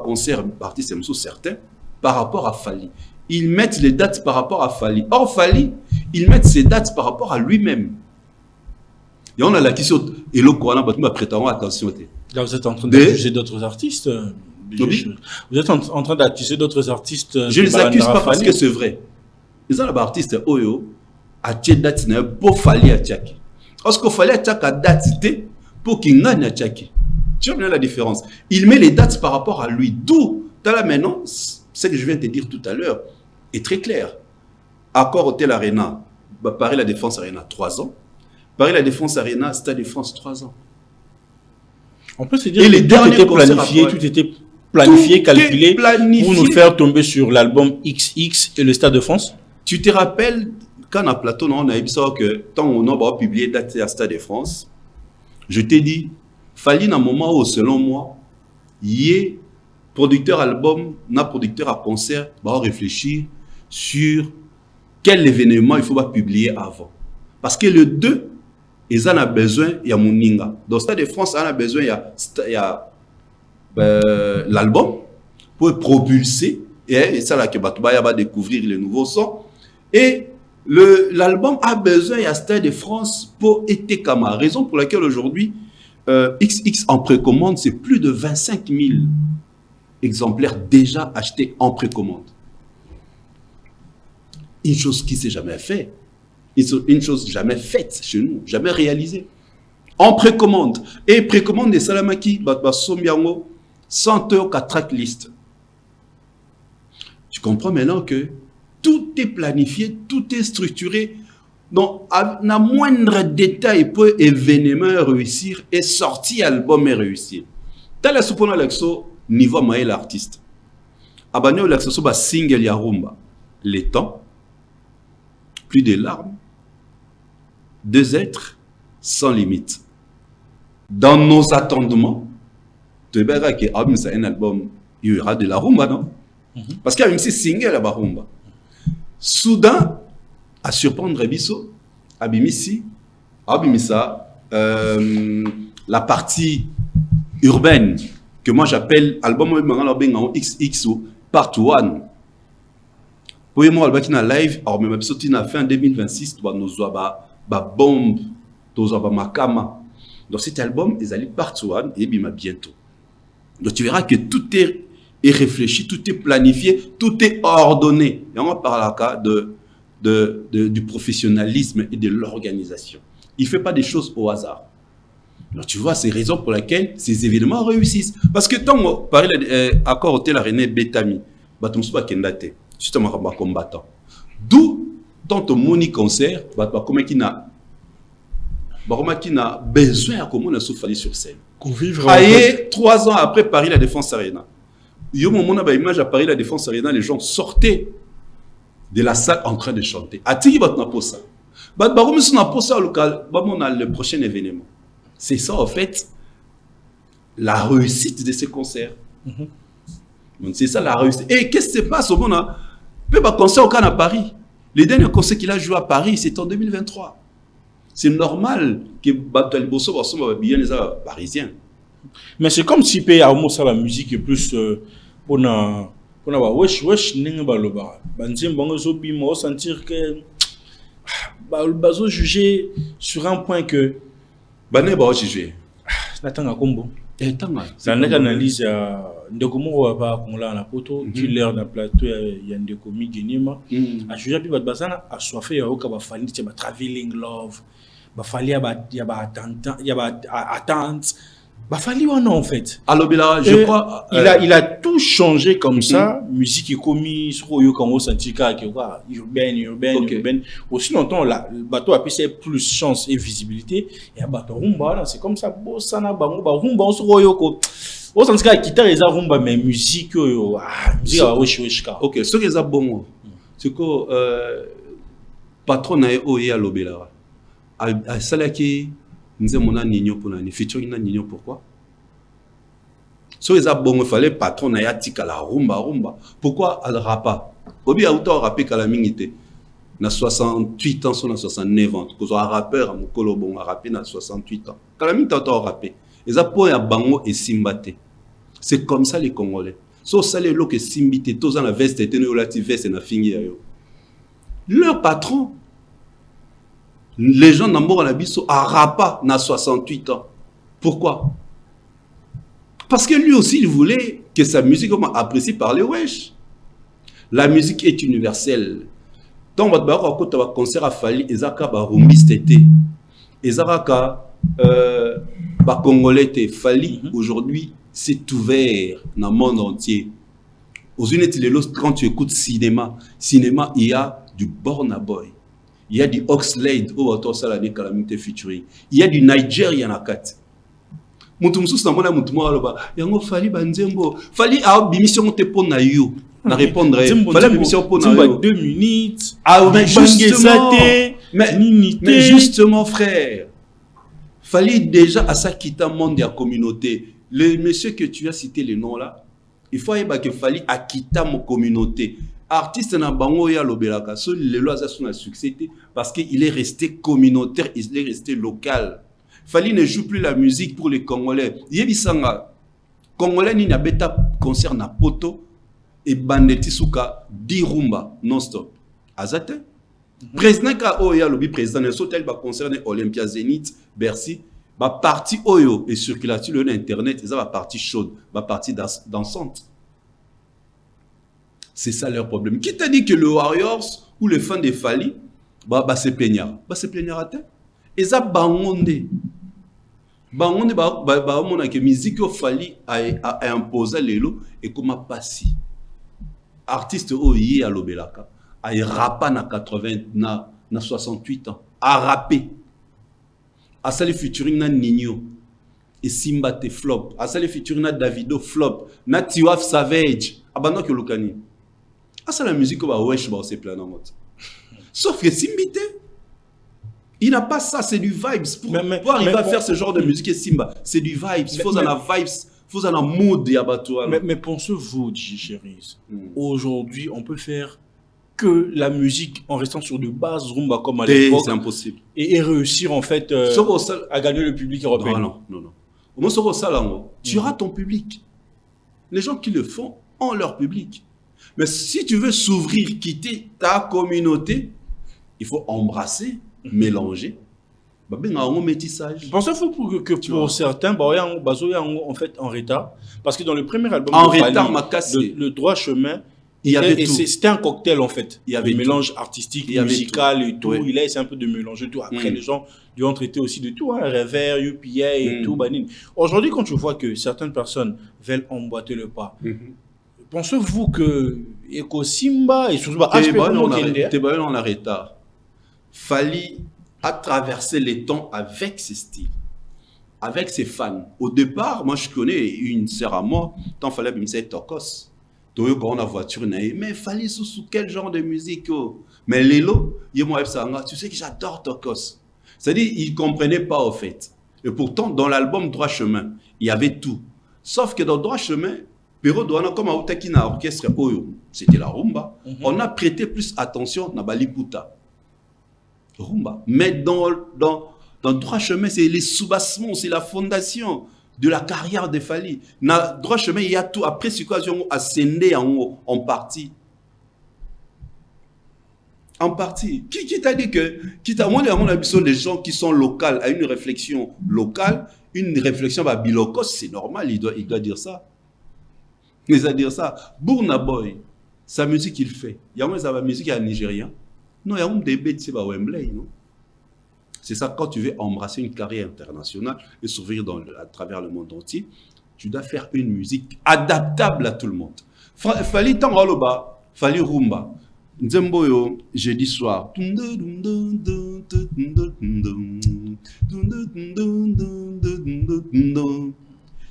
concert, artistes sont certains par rapport à Fali. Ils mettent les dates par rapport à Fali. Or, Fali, ils mettent ses dates par rapport à lui-même. Et on a la question, et le Coran, prétendant attention. Là, vous êtes en train d'accuser d'autres artistes. Vous êtes en train d'accuser d'autres artistes. Je ne les accuse pas parce que c'est vrai. Ils ont des artistes Oyo, à tchè date pour Fali à Tchaki. Parce qu'il fallait à date pour qu'il gagne à Tchaki. Tu vois bien la différence. Il met les dates par rapport à lui. D'où, là maintenant, ce que je viens de te dire tout à l'heure est très clair. Accord Hôtel Arena, Paris la Défense Arena 3 ans. Paris la Défense Arena, Stade de France 3 ans. On peut se dire que tout était planifié, tout était planifié, calculé pour nous faire tomber sur l'album XX et le Stade de France. Tu te rappelles quand à Plateau, on a dit que tant on a publié date à Stade de France, je t'ai dit, fallait un moment où, selon moi, il y ait producteur album, producteur à concert, réfléchir sur quel événement il faut publier avant. Parce que le 2, ils en ont besoin, il y a Mouninga. Dans le Stade de France, on a besoin, il y a l'album pour propulser, et ça là que Batouba va découvrir les nouveaux sons. Et l'album a besoin, il y a Stade de France pour être comme raison pour laquelle aujourd'hui, XX en précommande, c'est plus de 25 000 exemplaires déjà achetés en précommande. Une chose qui ne s'est jamais faite. Une chose jamais faite chez nous, jamais réalisée. En précommande. Et précommande de Salamaki, Sombiango, 100 € à tracklist. Tu comprends maintenant que tout est planifié, tout est structuré. Donc, à moindre détail pour événement réussir et sortir album et réussir. Tel est ce niveau moyen l'artiste. Abonné l'accession à single Yarumba. Les temps, plus de larmes, 2 êtres sans limite. Dans nos attendements, tu verras que c'est un album, il y aura de la rumba, non? Parce qu'il y a même si single la rumba. Soudain, à surprendre Bisso, Abimisi, Abimisa, la partie urbaine que moi j'appelle album XX ou Part 1. Pour moi, le na live, alors même si on a fait en 2026, tu vas nous avoir bombe, tu vas avoir makama. Donc cet album, ils allaient partout et bien bientôt. Donc tu verras que tout est réfléchi, tout est planifié, tout est ordonné. Et on parle là du professionnalisme et de l'organisation. Il ne fait pas des choses au hasard. Alors tu vois, c'est la raison pour laquelle ces événements réussissent. Parce que tant on parle d'accord hôtel René Betami, batumsuba kendate, justement un combattant. D'où tant au moni concert, comment qui n'a besoin à comment on a souffert sur scène. Aïe, 3 ans après Paris la Défense Arena. Il y a un moment où image à Paris la Défense Arena, les gens sortaient de la salle en train de chanter. Atigi batna pour ça. On a le prochain événement. C'est ça en fait la réussite de ces concerts. Donc c'est ça la réussite. Et qu'est-ce qui se passe au moment où il concert au Cannes à Paris? Les derniers concerts qu'il a joué à Paris, c'est en 2023. C'est normal que Batal Bosso soit bien les Parisiens. Mais c'est comme si pays à la musique est plus pour wesh n'engue baloba. Banzim bango zobi mo sentir que bazo juger sur un point que bané ba juger. Natanga kombo. Tanga. Ça n'est qu'analyse ndeko mo ba konla na poto qui l'air na plateau ya ndeko migenima a juger puis bazana a soifé ya oka ba fani te ba traveling love ba fali ya ba attente bah fallait ou non en fait. Alors je crois il a tout changé comme ça, musique est commis sur yo comme sentika que urbaine. Aussi longtemps là le bateau a plus chance et visibilité et un bateau rumba c'est comme ça bossa na bango ba rumba sur yo ko au sentika guitare et rumba mais musique musique wesh ka. OK, ce que ça bon c'est que patron na o ya lobela a salaki nous avons un nigno pour nous. Featuring un nigno pourquoi? So ils a bon il fallait patron na yatika la rumba. Pourquoi elle rapa? Obi a autant rappé qu'à la minité. Na 68 ans, sur 69 ans. Parce que un rappeur à mon colobon a rappé na 68 ans. Qu'à la minité autant rappé. Ils a point à bango et simbate. C'est comme ça les Congolais. So ça les lo que simbite tous en la veste et tenu la veste et na fini yo. Leur patron les gens n'ont pas l'habitude à rapa na 68 ans. Pourquoi? Parce que lui aussi il voulait que sa musique soit appréciée par les wesh. La musique est universelle. Tant que tu as un concert à Fali, ezaka ba rumbiste été. Ezaka ba congolais te Fali aujourd'hui c'est ouvert dans le monde entier. Aux Unis quand tu écoutes cinéma, il y a du Burna Boy. Il y a du Oxlade, featuring. Il y a du Nigeria na kat. Mutumsus na mona mutuma aloba. Yango Fali banzembo. Fali a bimission te pour na yo. Na répondre. Fali bimission pour na yo. 2 minutes. Ah mais justement frère. Fali déjà à ça quitter monde de la communauté. Le monsieur que tu as cité le nom là, il faut que Fali a quitté mon communauté. Artiste na bango ya lobelaka so le lois a son succès parce qu'il est resté communautaire, il est resté local. Fali ne joue plus la musique pour les Congolais. Yebisanga Congolais ni na beta concert na poto et bandeti suka di rumba non stop. Azate président ka oya lobi président ne sotel ba concerné Olympia Zénith Bercy ba partie oyo et circulation sur internet ça va partie chaude, ba partie dansante. C'est ça leur problème. Qui t'a dit que le Warriors ou les fans de Fali, se plaignent? Se plaignent à terre. Et ça, bangonde, on a que musique au Fali a imposé les lots et comment passer. Artiste au yé à l'Obelaka, a rapa na 80, na 68 ans, a rappé. A sali featuring na Nino et Simba te flop. A sali featuring na Davido flop. Na Tiwaf Savage. Abandon que l'Okani. Ah, c'est la musique qu'on va wesh, c'est plein en mode. Sauf que Simbite, il n'a pas ça, c'est du vibes. Pour arriver à faire ce genre de musique et Simba, c'est du vibes. Il faut en vibes, il faut en mood yabatou. Mais pensez-vous, chérie, aujourd'hui, on peut faire que la musique en restant sur de bases rumba comme à l'époque. C'est impossible. Et réussir en fait à gagner le public européen. Non. Au moins, tu auras ton public. Les gens qui le font ont leur public. Mais si tu veux s'ouvrir, quitter ta communauté, il faut embrasser, mélanger. Un métissage. Pensez-vous que pour certains, en fait en retard, parce que dans le premier album, en retard, le droit chemin, c'était un cocktail en fait. Il y avait un mélange artistique, musical et tout. Oui. Il a essayé un peu de mélanger tout. Après, les gens lui ont traité aussi de tout, hein, Revers, UPA et tout. Aujourd'hui, quand tu vois que certaines personnes veulent emboîter le pas, pensez-vous que Eko Simba et surtout on a retard. Fali a traversé les temps avec ses styles, avec ses fans. Au départ, moi je connais une sœur à moi, tant fallait me dire Tokos. Toyo quand on a voiture mais Fali sous quel genre de musique mais Lelo, tu sais que j'adore Tokos. C'est-à-dire il comprenait pas au fait. Et pourtant dans l'album Droit Chemin, il y avait tout. Sauf que dans Droit Chemin, Pero Douana comme à Otakina orchestre Oyo, c'était la rumba. On a prêté plus attention à Baliputa. Rumba. Mais dans Droit Chemin, c'est les soubassements, c'est la fondation de la carrière de Fali. Dans Droit Chemin, il y a tout. Après, c'est quoi, ascendé en partie. En partie. Qui t'a dit que, moi, les gens qui sont locaux, à une réflexion locale, une réflexion à Bilokos, c'est normal, il doit dire ça. Il doit dire ça. Burna Boy, sa musique, il fait. Il y a sa musique à Nigérien. Non, il y a un débat de Wembley, non? C'est ça, quand tu veux embrasser une carrière internationale et s'ouvrir à travers le monde entier, tu dois faire une musique adaptable à tout le monde. Fali Tangaloba, Fali Rumba, Nzemboyo, jeudi soir.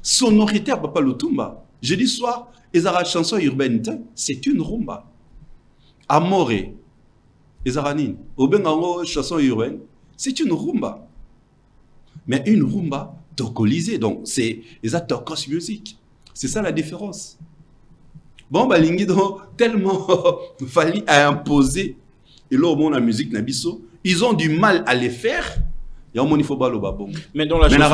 Sonorité à Papa Lutumba. Jeudi soir, et la chanson urbaine, c'est une rumba. Amore. Ezaranine, Obengango, chanson urbaine, c'est une rumba. Mais une rumba tocolisée, donc c'est les tokos music. C'est ça la différence. Bon, Balingido, tellement Fali à imposer, et là, au monde, la musique Nabiso, ils ont du mal à les faire. Il y a un monde, il faut pas le babon. Mais dans la chanson. Mais on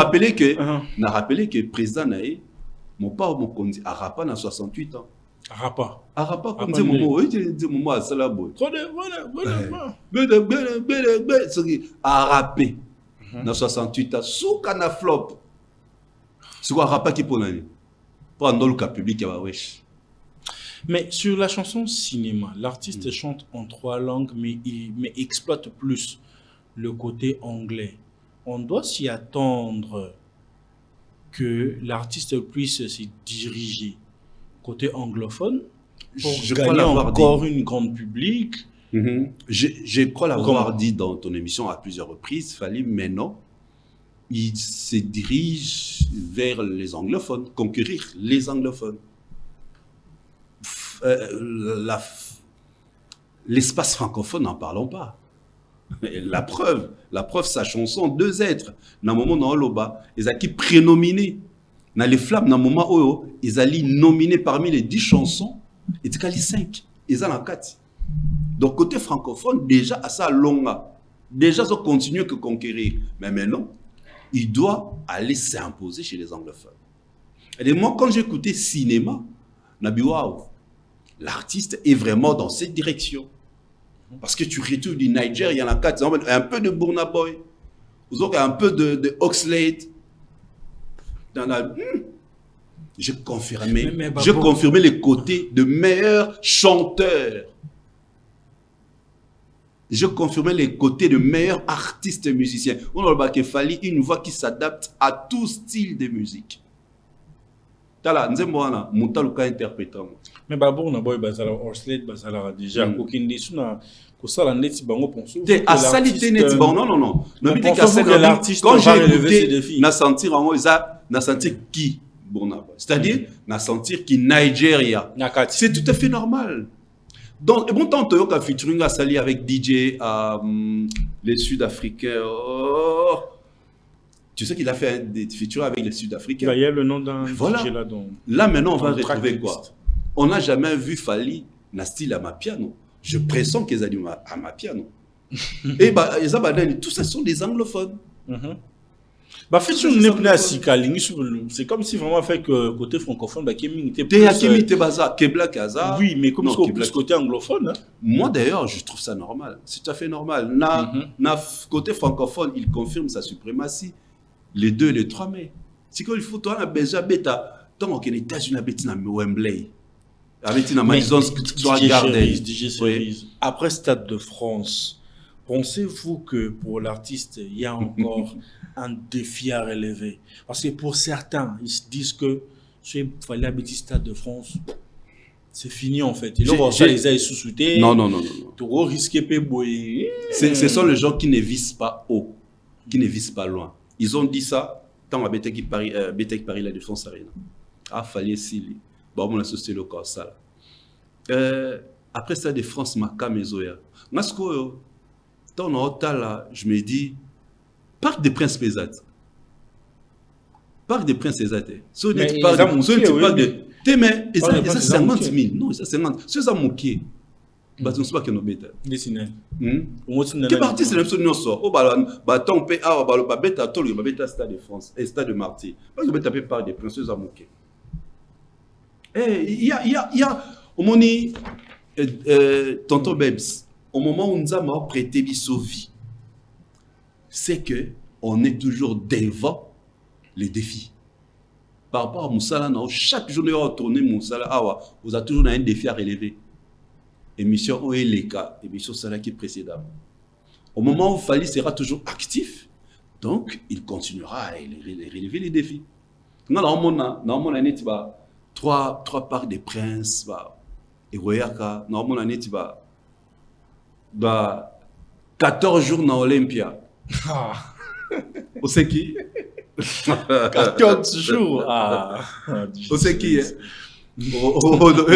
a rappelé que le président Naé, mon père, mon condi, a rappé à 68 ans. Arapa comme dit Momo à Salabo. A rappé dans 68 ans sous cana flop. C'est quoi Arapa qui pour l'année? Pour un cas public à wesh. Mais sur la chanson cinéma, l'artiste chante en 3 langues, mais exploite plus le côté anglais. On doit s'y attendre que l'artiste puisse se diriger côté anglophone pour gagner encore une grande public. Je crois l'avoir dit dans ton émission à plusieurs reprises, Fali, mais non, il se dirige vers les anglophones, conquérir les anglophones. L'espace francophone, n'en parlons pas. La preuve, sa chanson, 2 êtres, dans le moment dans l'Oba, ils ont qui prénominé. Dans les flammes, dans le moment où ils allaient nominer parmi les 10 chansons, ils étaient 5. Ils ont 4. Donc, côté francophone, déjà, à ça, longa. Déjà, ils ont continué que conquérir. Mais maintenant, il doit aller s'imposer chez les anglophones. Et moi, quand j'écoutais cinéma, l'artiste est vraiment dans cette direction. Parce que tu retrouves du Niger, il y en a 4. Un peu de Burna Boy. Un peu de Oxlade. J'ai confirmé les côtés de meilleurs chanteurs. J'ai confirmé les côtés de meilleurs artistes musiciens. On a qu'il fallait une voix qui s'adapte à tout style de musique. Tala, nzemboana, mutaluka interprétant. Mais Burna Boy bazala Oxlade bazala déjà kokindi suna kosala neti bango ponso. À salité neti bango non. L'artiste quand j'ai écouté na sentir en ça na sentir qui Burna Boy. C'est-à-dire na sentir qui Nigeria. C'est tout à fait normal. Donc, et bon temps, Toyoka featuring a sali avec DJ, les Sud-Africains. Oh. Tu sais qu'il a fait des features avec les Sud-Africains. Il y a le nom d'un voilà. DJ là, maintenant, on va retrouver quoi? On n'a jamais vu Fali na style à ma piano. Je pressens qu'ils ont dit à ma piano. Et bah, tout ça sont des anglophones. Bah, fait sur c'est comme si vraiment fait que côté francophone, bah, Keming était plus. Oui, mais comme ça, plus côté anglophone. Hein? Moi, d'ailleurs, je trouve ça normal. C'est tout à fait normal. Côté francophone, il confirme sa suprématie. Les 2 et les 3 mai. Si il faut, toi, on a besoin de bêta. Tant qu'on est États-Unis, on a Wembley. Avec une Madison Square Garden. Après Stade de France, pensez-vous que pour l'artiste, il y a encore un défi à relever? Parce que pour certains, ils se disent que il fallait habiter Stade de France, c'est fini en fait. Et là, on va les ailes sous-soutés. Non. Tu risques de boyer. Ce sont les gens qui ne visent pas haut, qui ne visent pas loin. Ils ont dit ça tant à Bétec Paris la Défense Arena. Ah, fallait s'il. Bon, on a associé le corps ça. Après ça, de France, Maka Mezoya. Moi, ce que dans notre là, je me dis, Parc des Princes Pesat. Parc des Princes Pesat. Si tu parles de. Mais ça 50 000. Non, ça 50. C'est ça mouqué. Bah, tu ne sais pas que nous bêta. Dessiné. Quelle partie c'est la même chose nous sort. Oh, bah, tant pis, ah, bah, bêta, tout le monde, bêta, Stade de France, et Stade de Marty. Parce que bêta, Parc des Princes, c'est mouqué. Il y a, au moment tonton Bebs, au moment où nous avons prêté vie, c'est que on est toujours devant les défis. Par rapport à Moussala, chaque journée on tourne Moussala, vous avez toujours un défi à relever. Émission OLK, émission Sala qui est précédente. Au moment où Fali sera toujours actif, donc il continuera à relever les défis. Normalement, on a 3 parcs des Princes, et Royaka, normalement, on a 14 jours dans Olympia. Vous savez qui? 14 jours. Vous savez qui?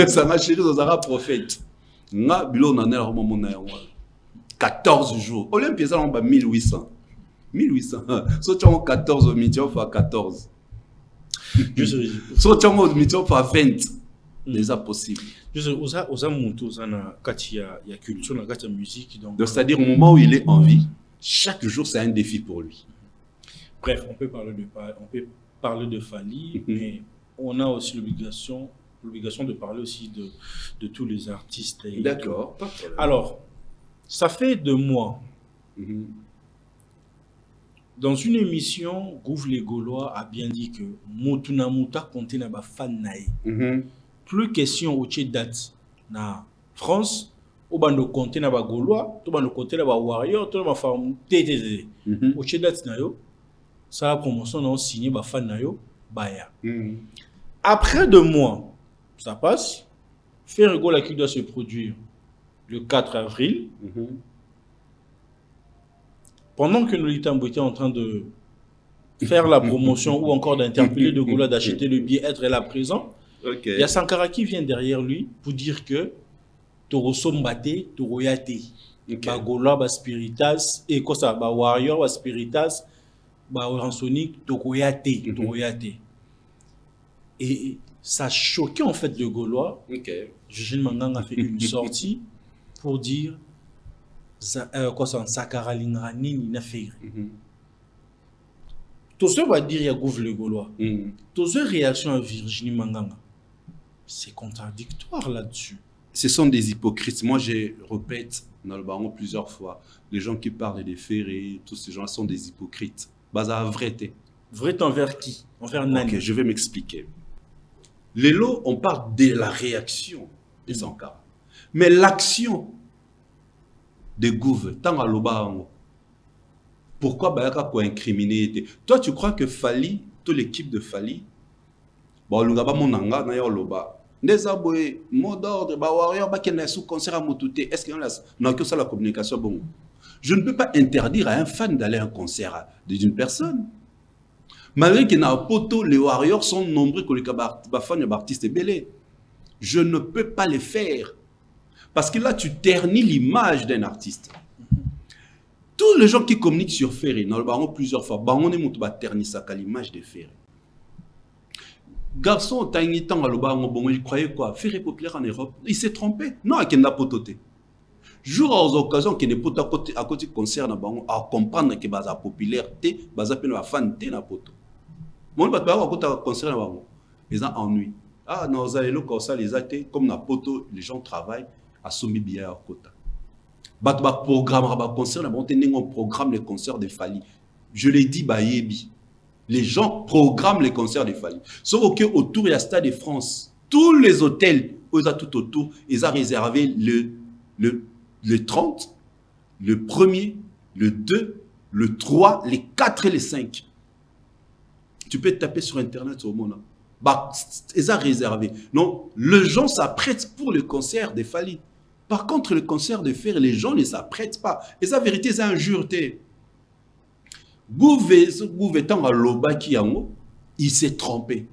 Ça m'a chéri dans un prophète. Nga bilo na nela moment na 14 jours. Olympia ça on 1800. 1800. So tu as 14 millions fois 14. So tu as millions fois 20. Déjà possible. Juste aux amontous na kati ya culture na kati ya musique donc c'est-à-dire au moment où il est en vie, chaque jour c'est un défi pour lui. Bref, on peut parler de Fali, mais on a aussi l'obligation de parler aussi de tous les artistes. D'accord. Alors, ça fait 2 mois. Dans une émission, Gouv les Gaulois a bien dit que Motuna Mouta comptait na ba fan nae. Plus question au date na France, au bando compter na ba Gaulois, to bando compter na ba Warrior, to ba femme TTZ. Au date na yo, ça la promotion na signé ba fan na yo, baya. Après 2 mois, ça passe. Ferrego la qui doit se produire le 4 avril. Pendant que Nolita Mboué était en train de faire la promotion ou encore d'interpeller de Gaulois d'acheter le billet, être là présent, il y a Sankara qui vient derrière lui pour dire que Toro Sombate, Toro Yate, Gaulois, ba Spiritas, et quoi ça, ba Warrior, ba Spiritas, ba Oransonic, Toro Yate. Et ça choquait en fait le Gaulois. Jujin Mangang a fait une sortie pour dire quoi ça, Sakara Lingrani n'a fait. Tout ce va dire il y a Gouv le Gaulois. Tout ce réaction à Virginie Manganga, c'est contradictoire là-dessus. Ce sont des hypocrites. Moi, je répète dans le baron plusieurs fois, les gens qui parlent des ferrés, tous ces gens sont des hypocrites. Baza vérité. Vrai envers qui? Envers Nani. Ok, je vais m'expliquer. Les lots, on parle de la réaction des Sankara. Mais l'action de Gouv, tant à l'oba, pourquoi Bayaka pour incriminer? Toi, tu crois que Fali, toute l'équipe de Fali, bon, le gaba monanga, na yo loba. Des aboués, mot d'ordre, bah, warrior, bah, qu'il y a sous concert à Motouté. Est-ce qu'il y a non, que ça la communication, bon. Je ne peux pas interdire à un fan d'aller à un concert d'une personne. Malgré que dans Poto, les Warriors sont nombreux que les fans d'artistes belés. Je ne peux pas les faire. Parce que là, tu ternis l'image d'un artiste. Tous les gens qui communiquent sur Ferry, dans le baron plusieurs fois, on est terni ça l'image de Ferry. Garçon, il croyait quoi? Ferry populaire en Europe. Il s'est trompé. Non, à Kenda Pototé. jour aux occasions qui n'est pas à côté concert na bango à comprendre que baza popularité baza pe na fan té na poto mon ba à côté concert na bango les gens ennui ah non ça les locaux ça les athées comme na poto les gens travaillent à sommi bien à côté ba programme ba concert na bango té on programme les concerts de Fally je l'ai dit ba yebi les gens programment les concerts de Fally sauf que autour il y a Stade de France tous les hôtels ils ont tout autour ils ont réservé le 30, le 1er, le 2, le 3, les 4 et les 5. Tu peux taper sur Internet au moment. Bah, ils ont réservé. Non, les gens s'apprêtent pour le concert de Fally. Par contre, le concert de Fer, les gens ne s'apprêtent pas. Et ça, vérité, c'est injuré. Gouvetan à Lobaki Yango, il s'est trompé.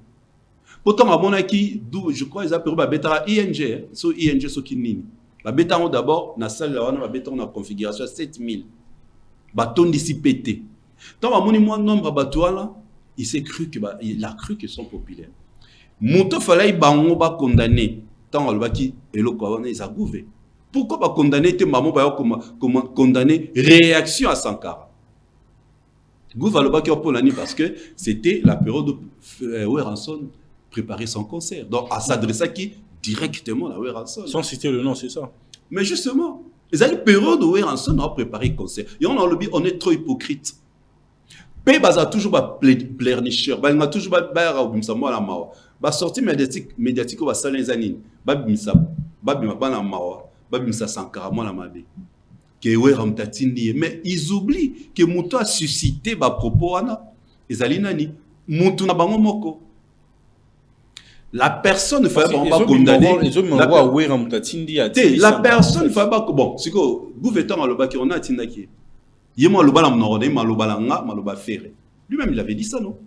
Pourtant, à mon avis, je crois qu'ils appellent ING, so ING, so Kinini. La béton d'abord, na salle la béton na configuration 7000. Bâton d'ici pété. Tant à mon nombre batouala, il s'est cru que il a cru qu'ils sont populaires. Monto fallait bango ba condamné. Tant le baki et le quoi ils a gouvé. Pourquoi pas condamner te maman ba comment condamner réaction à Sankara. Gouva le baki pour l'année parce que c'était la période où Weranson préparait son concert. Donc à s'adresser à qui directement à Weranson. Sans citer le nom, c'est ça. Mais justement, ils ont une période où Weranson a préparé le concert. Et on a le on est trop hypocrite. Pays baza toujours ba pleurnicheur, ba nga toujours ba bimsa moi la mawa. Ba sortie médiatique ba salin zanine. Ba bimsa na mawa, ba bimsa Sankara moi la mabe. Que Weram tatindi mais ils oublient que muto a suscité ba propos wana. Ezali nani? Mutu na bango moko. La personne ne fallait pas condamner. La personne ne fallait pas. Bon, c'est que gouvernement le baki on a tindaki. Yemo le balam norone, malobalanga, maloba ferré. Lui-même il avait dit ça non.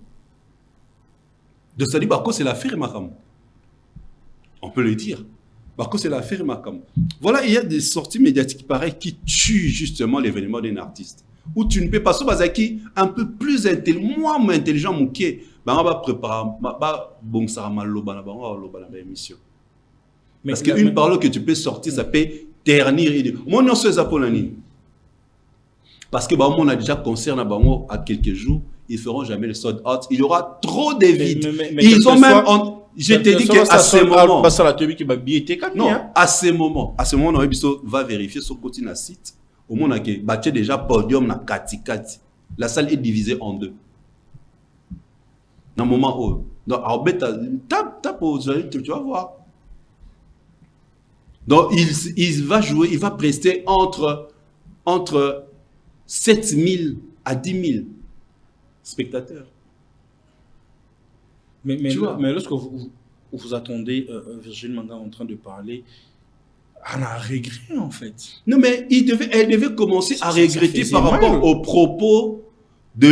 De ça dit bako c'est l'affaire makam. On peut le dire. Bako c'est l'affaire makam. Voilà, il y a des sorties médiatiques pareilles qui tuent justement l'événement d'un artiste. Où tu ne peux pas se baser qui un peu plus intelligent, moins intelligent mouké. Bah on va préparer bon ça maloba na émission. Parce qu'une parole que tu peux sortir ça peut ternir mon nom c'est Zapolani. Parce que bah on a déjà concert na bango à quelques jours, ils feront jamais le sold out, il y aura trop de vide. Ils ont même je te dis que à ce moment non, à ce moment on va vérifier sur côté na site au monde que battu déjà podium na katikati. La salle est divisée en deux. Dans le moment où donc tape tu vas voir. Donc il va jouer, il va prester entre 7000 à 10 000 spectateurs. Mais lorsque vous attendez Virgile Manga en train de parler, on a regret en fait. Non mais elle devait commencer à regretter par rapport aux propos de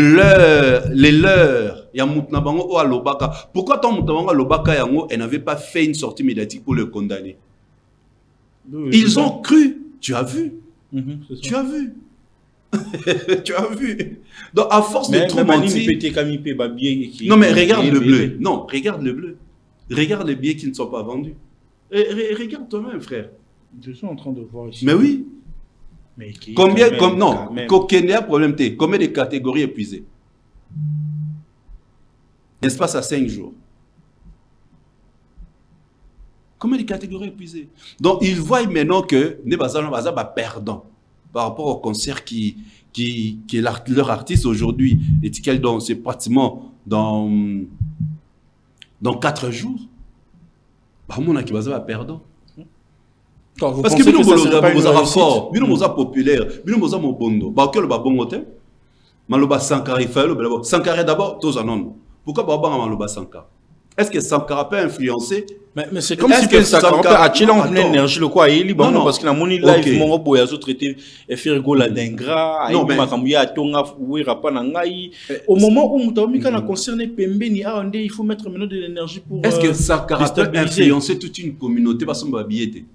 les leurs. Pourquoi tant Moutabango Lobaka Yango, elle n'avait pas fait une sortie médiatique pour le condamner? Ils ont cru. Tu as vu? Tu as vu? Tu as vu? Donc à force de trop mentir. Non mais regarde le bleu. Non, regarde le bleu. Regarde les billets qui ne sont pas vendus. Regarde toi-même, frère. Je suis en train de voir ici. Mais oui. Mais combien non, combien problème t'es? Combien de catégories épuisées? L'espace à 5 jours. Combien de catégories épuisées? Donc ils voient maintenant que Nebazan va perdant par rapport au concert qui est leur artiste aujourd'hui et qui est c'est pratiquement dans 4 jours. Bah mon qui va perdant. Parce que Bino Boza fort, Bino Boza populaire, Bino Boza Mobondo. Bah quel ba bon hôtel? Maloba Sankara il fait le Sankara d'abord tous en non. Pourquoi ba Maloba Sankara? Est-ce que Sankara peut influencer? Mais c'est comme si Sankara peut attirer en énergie le quoi il libre parce que la money live mon boyazo traité et faire go la dingra ay makambuya tonga ouira pa na ngai au moment où Moutamika na concerné Pembeni a il faut mettre maintenant de l'énergie pour est-ce que Sankara peut influencer toute une communauté parce qu'on va billetté?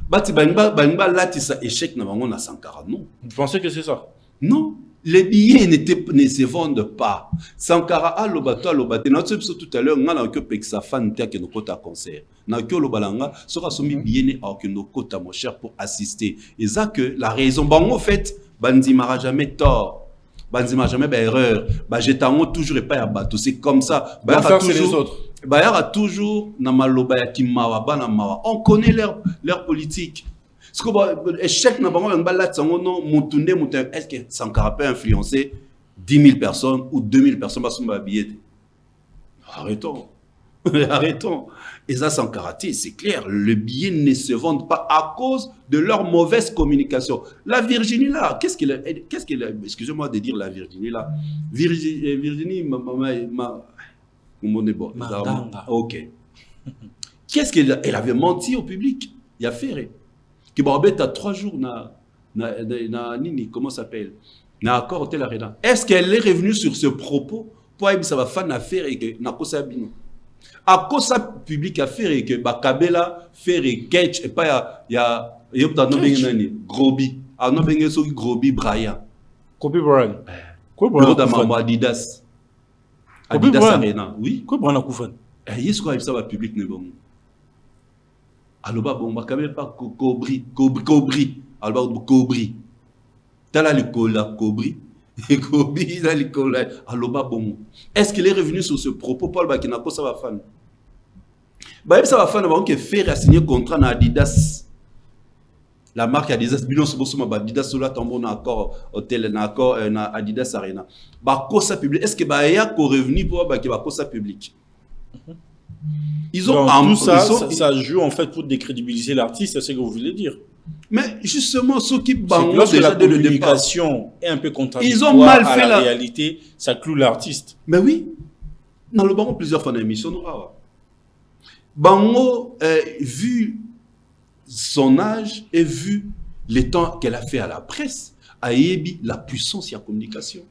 Bati banba lati sa échec na bango na Sankara non. Vous pensez que c'est ça? Non. Les billets ne se vendent pas. Sankara a lobato a lobate. Nous avons tout à l'heure, nous avons que sa fan qui nous cote à concert. Nous avons que lobalanga sera soumis billet alors que nous cote mon cher pour assister. Et ça que la raison, bon en fait, Banzima n'a jamais tort. Banzima n'a jamais erreur. J'étais toujours pas à bateau. C'est comme ça. Bah toujours les autres. Il y a toujours Namaloba Yakimawa, Banamawa. On connaît leur politique. Ce que échec n'a pas est-ce que Sankara peut influencer 10 000 personnes ou 2 000 personnes parce qu'on billet. Arrêtons. Arrêtons. Et ça, Sankara, c'est clair. Le billet ne se vend pas à cause de leur mauvaise communication. La Virginie, là, qu'est-ce qu'elle a, excusez-moi de dire la Virginie, là. Virginie, ok. Qu'est-ce qu'elle avait menti au public? Il y a fait. Qui t'as 3 jours comment ça s'appelle na accord Hotel Arena. Est-ce qu'elle est revenue sur ce propos pour que ça va faire une affaire et que na kosa bino à cause ça public affaire et que Bakabela faire et catch et pas il y a Grobi ah non benga so Grobi Brian Kobe Bryant Adidas Arena oui quoi Bryant Koufan est-ce que ça va public ne bon aloba bon Bakabela pas Cobri aloba Cobri tala le cola Cobri et Kobi dans le cola aloba bon est-ce qu'il est revenu sur ce propos Paul Bakina ko ça va fan bah ça va fan avant que faire a signé contrat na Adidas la marque Adidas bilon so bosso ma Adidas so la tombo na accord hôtel na accord na Adidas Arena ba ko ça public est-ce que ba ya ko revenu pour ba ko ça public. Ils ont tout ça, ça joue en fait pour décrédibiliser l'artiste, c'est ce que vous voulez dire. Mais justement, ceux qui lorsque la communication est un peu contradictoire, ils ont mal fait la réalité, ça cloue l'artiste. Mais oui, dans le Bango, plusieurs fois dans l'émission, Bango, vu son âge et vu les temps qu'elle a fait à la presse, a ébi la puissance de la communication.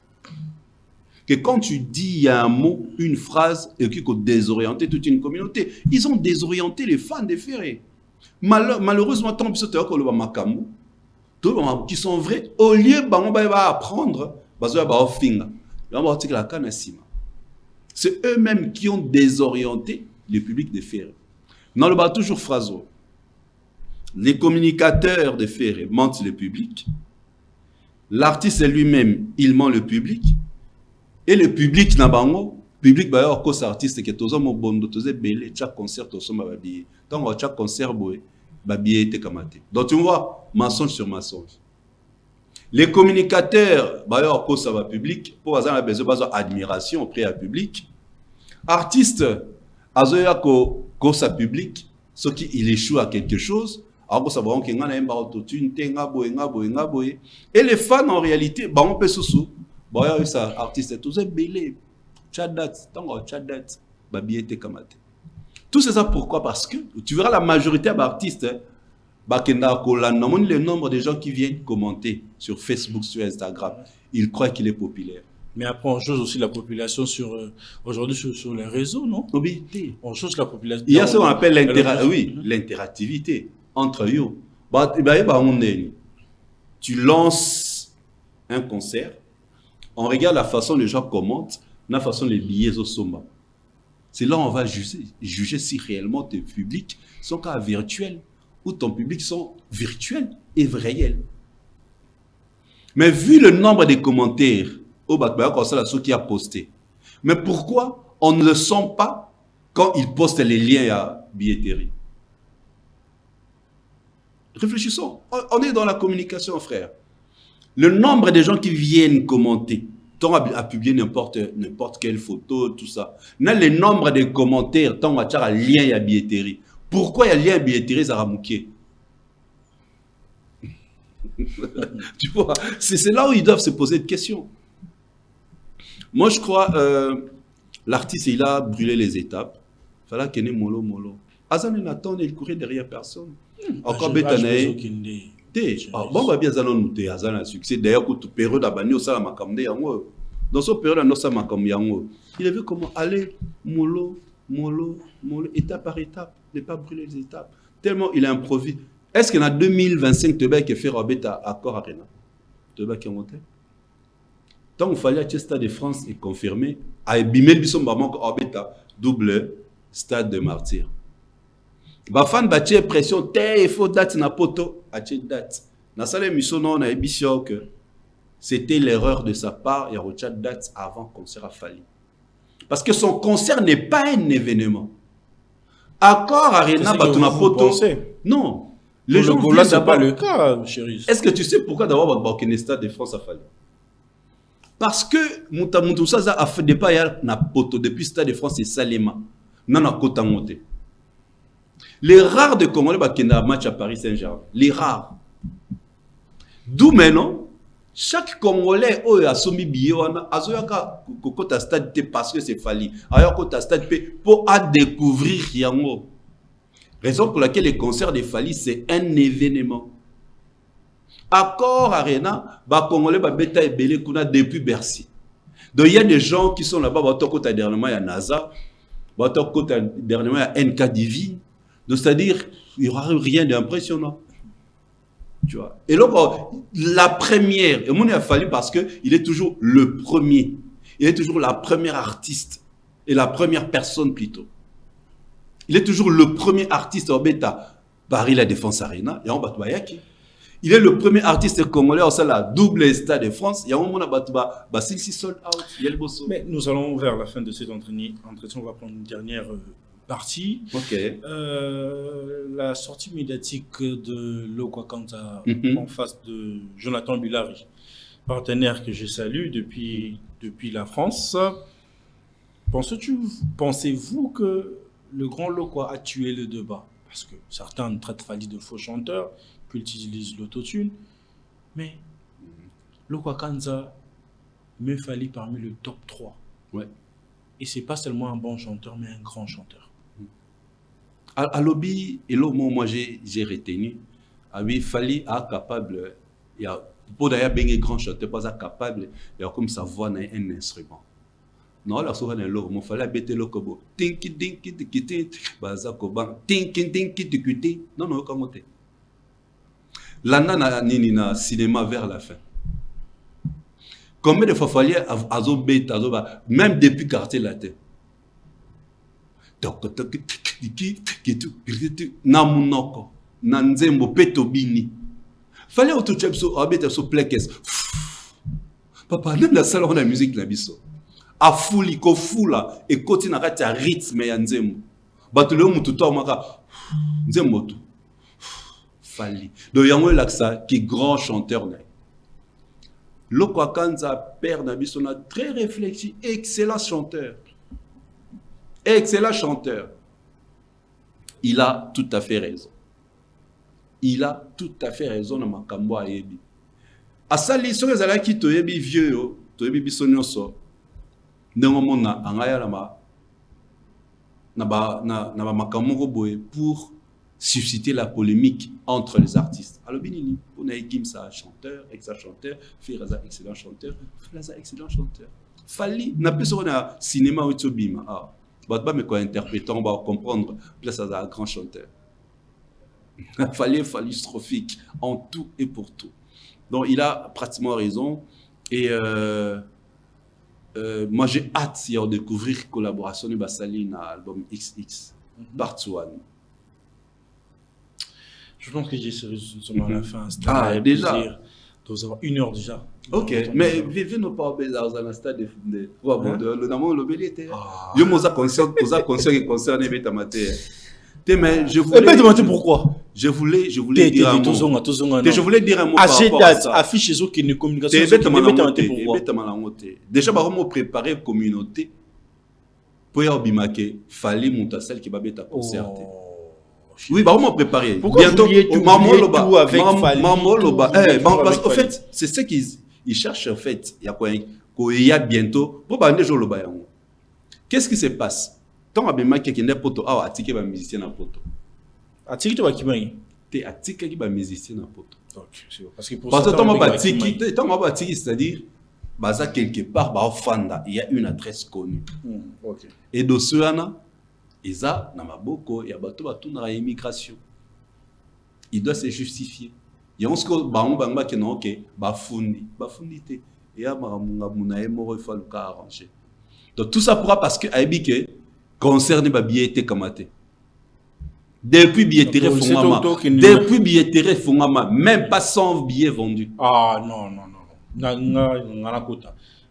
Que quand tu dis un mot, une phrase, et qu'il faut désorienter toute une communauté, ils ont désorienté les fans des Ferré. Malheureusement, tant pis qui sont vrais, au lieu de apprendre, c'est eux-mêmes qui ont désorienté le public des Ferré. Dans le bas, toujours phrase. Les communicateurs des Ferré mentent le public. L'artiste lui-même, il ment le public. Et le public na bango public ba yo ko artiste que tozo mo bondo toze belé chaque concert tozo ma babi tant chaque concert boy babi était kamate donc tu vois mensonge sur mensonge les communicateurs ba yo ko ça va public pour avoir besoin admiration auprès du public artiste azoya ko ça public ce qui il échoue à quelque chose alors ça va on ngana mba autotune tenga boy et les fans en réalité ba on peut sous bon, ça, artiste, tout ça, belé, chadat, babiété kamate. Tout ça, pourquoi? Parce que tu verras la majorité d'artistes, le nombre de gens qui viennent commenter sur Facebook, sur Instagram, ils croient qu'il est populaire. Mais après, on chose aussi la population aujourd'hui sur les réseaux, non? On chose la population. Il y a ce qu'on appelle l'interactivité entre eux. Tu lances un concert. On regarde la façon les gens commentent, la façon les billets au sommet. C'est là où on va juger si réellement tes publics sont cas virtuels ou ton public sont virtuels et réels. Mais vu le nombre de commentaires au Bakbaya, comme ça, ceux qui a posté. Mais pourquoi on ne le sent pas quand ils postent les liens à billetterie? Réfléchissons. On est dans la communication, frère. Le nombre de gens qui viennent commenter, tant à publier n'importe quelle photo, tout ça. Le nombre de commentaires, tant à lien à billetterie. Pourquoi il y a lien à billetterie, ça ramouqué? Tu vois, c'est là où ils doivent se poser des questions. Moi, je crois, l'artiste, il a brûlé les étapes. Il fallait qu'il y ait mollo. Azan Nathan, il courait derrière personne. Encore Bétanaï. Bon, bah bien, Azan a succès. D'ailleurs, toute période, abani au salama comme des yango. Dans cette période, on a comme yango. Il avait comment aller mollo, étape par étape, ne pas brûler les étapes. Tellement il a improvisé. Est-ce qu'en 2025, tu vas faire un bêta accord Arena? Tu vas qui monter? Tant qu'il fallait que le Stade de France est confirmé, à Bimel Bisson Bamok Orbita, double Stade de Martyrs. Bafan bâti pression, il faut date na poto, à date. Dans cette émission, on a émission que c'était l'erreur de sa part, il y a une date avant le concert à Fali. Parce que son concert n'est pas un événement. Accord Arena Batuna Poto. Non. Les gens là, ce n'est pas le cas, chérie. Est-ce que tu sais pourquoi d'abord le Stade de France a fallu? Parce que Moutamoutousa a fait des pas na Poto depuis le Stade de France et Salema. Non, à Kotamote. Les rares de Congolais qui ont un match à Paris Saint-Germain. Les rares. D'où maintenant, chaque Congolais a soumis billet a un stade parce que c'est Fali. Alors un stade pour découvrir Yango. Raison pour laquelle les concerts de Fali c'est un événement. Accord Arena, Congolais beta et belé kuna depuis Bercy. Donc il y a des gens qui sont là-bas, dernièrement il y a NASA, dernièrement il y a NK Divine. Donc c'est-à-dire il n'y aura rien d'impressionnant. Tu vois. Et donc, la première, et mon a fallu parce qu'il est toujours le premier. Il est toujours la première artiste. Et la première personne plutôt. Il est toujours le premier artiste au Beta. Paris La Défense Arena. Et on bat Bayaki. Il est le premier artiste congolais au sein de la double Stade de France. Il y a un moment où Silsi sold out. Mais nous allons vers la fin de cet entretien. On va prendre une dernière partie. Okay. La sortie médiatique de Lokwa Kanza en face de Jonathan Bilari, partenaire que je salue depuis la France. Pensez-vous que le grand Lokwa a tué le débat? Parce que certains traitent Fali de faux chanteur, qui utilisent l'autotune, mais Lokwa Kanza met Fali parmi le top 3. Ouais. Et c'est pas seulement un bon chanteur, mais un grand chanteur. À lobby, et là, moi j'ai retenu, Fali est capable, pour d'ailleurs bien grand chanteur, pas capable, il y a comme sa voix dans un instrument. Non, là, souvent, il fallait bêter le kobo. Tinki, tinki, tinki, bazakoban, tinki, tinki, tinki, non, non, comment t'es. L'année nini na cinéma vers la fin. Combien de fois fallait azo bêta, même depuis quartier latin. Namunoko, Nanzembo, Petobini. Fallait autochepso, abete so plekes. Papa, même la salle, on a musique la biso. A fouli, ko foula, et continue à rythme ya nzembo. Batule mututo maka. Nzembo tu. Fali. Donc yango laksa qui grand chanteur là. Lokwa Kanza père na biso na très réfléchi, excellent chanteur. Excellent chanteur. Il a tout à fait raison. Il a tout à fait raison dans makambo ayebi. Asali so ezala ki toyebi vieux yo, toyebi biso nyonso. Ndengomona na angaya na ba makambo boye pour susciter la polémique entre les artistes. Alors binini, on a Gimsa chanteur, excellent chanteur, Firaza excellent chanteur, Firaza excellent chanteur. Fali n'a plus sur un cinéma ou tobima. Ah. Mais quoi interprétant, on va comprendre. Là, ça a un grand chanteur. Fali strophique en tout et pour tout. Donc, il a pratiquement raison. Et moi, j'ai hâte de découvrir la collaboration de Bassali dans l'album XX, Part 1. Je pense que j'ai seulement à la fin. Ah, déjà. Nous avons 1 heure déjà. Ok, mais vivez nos pas dans un stade de le nom le belité. Je me conscient qui concerne les matières. Mais je voulais demander pourquoi. Je voulais dire un mot. Je voulais dire un mot par rapport à ça. Affiche chez eux qui ne communication. Déjà par me préparer communauté pour y abimake fallait monter celle qui va être concertée. Oui, bah on m'a préparé. Pourquoi bientôt tout avec Fali? Parce qu'en fait, c'est ce qu'ils cherchent en fait. Il y a bientôt. Qu'est-ce qui se passe? Tant que Bemake qui n'est pas poto, ah, attiqué ba musicien na poto. Attiqué tu vas qui mani? T'es attiqué qui ba musicien na poto. Parce que pour ça, tant que ba attiqué, c'est-à-dire, baza quelque part, ba fanda, il y a une adresse connue. Et de ceux là. Eza na maboko ya bato batuna immigration. Il doit se justifier. Il y a un ce que ba banga ke non OK, ba fundi te. et à Maramunga mort il faut le cas arranger. Donc tout ça pourra parce que Aibike concerne ba billet kamaté. Depuis billetterie Fongama, depuis billetterie Fongama, même pas 100 billets vendus. Ah non.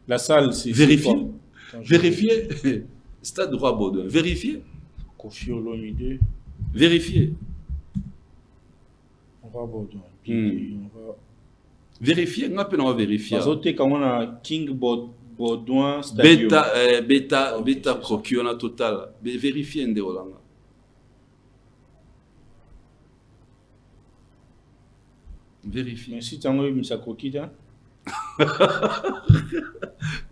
La salle, c'est... Vérifiez. Vérifiez. Stade Roi Baudouin. Vérifiez. Kofi Olomide. Vérifiez. Roi Baudouin. Vérifiez. On va vérifier. Quand on a King Baudouin Stadium. Beta Crocu, on a total. Vérifiez Ndé Olanga. Vérifiez. Mais si tu as eu sa coquille, hein?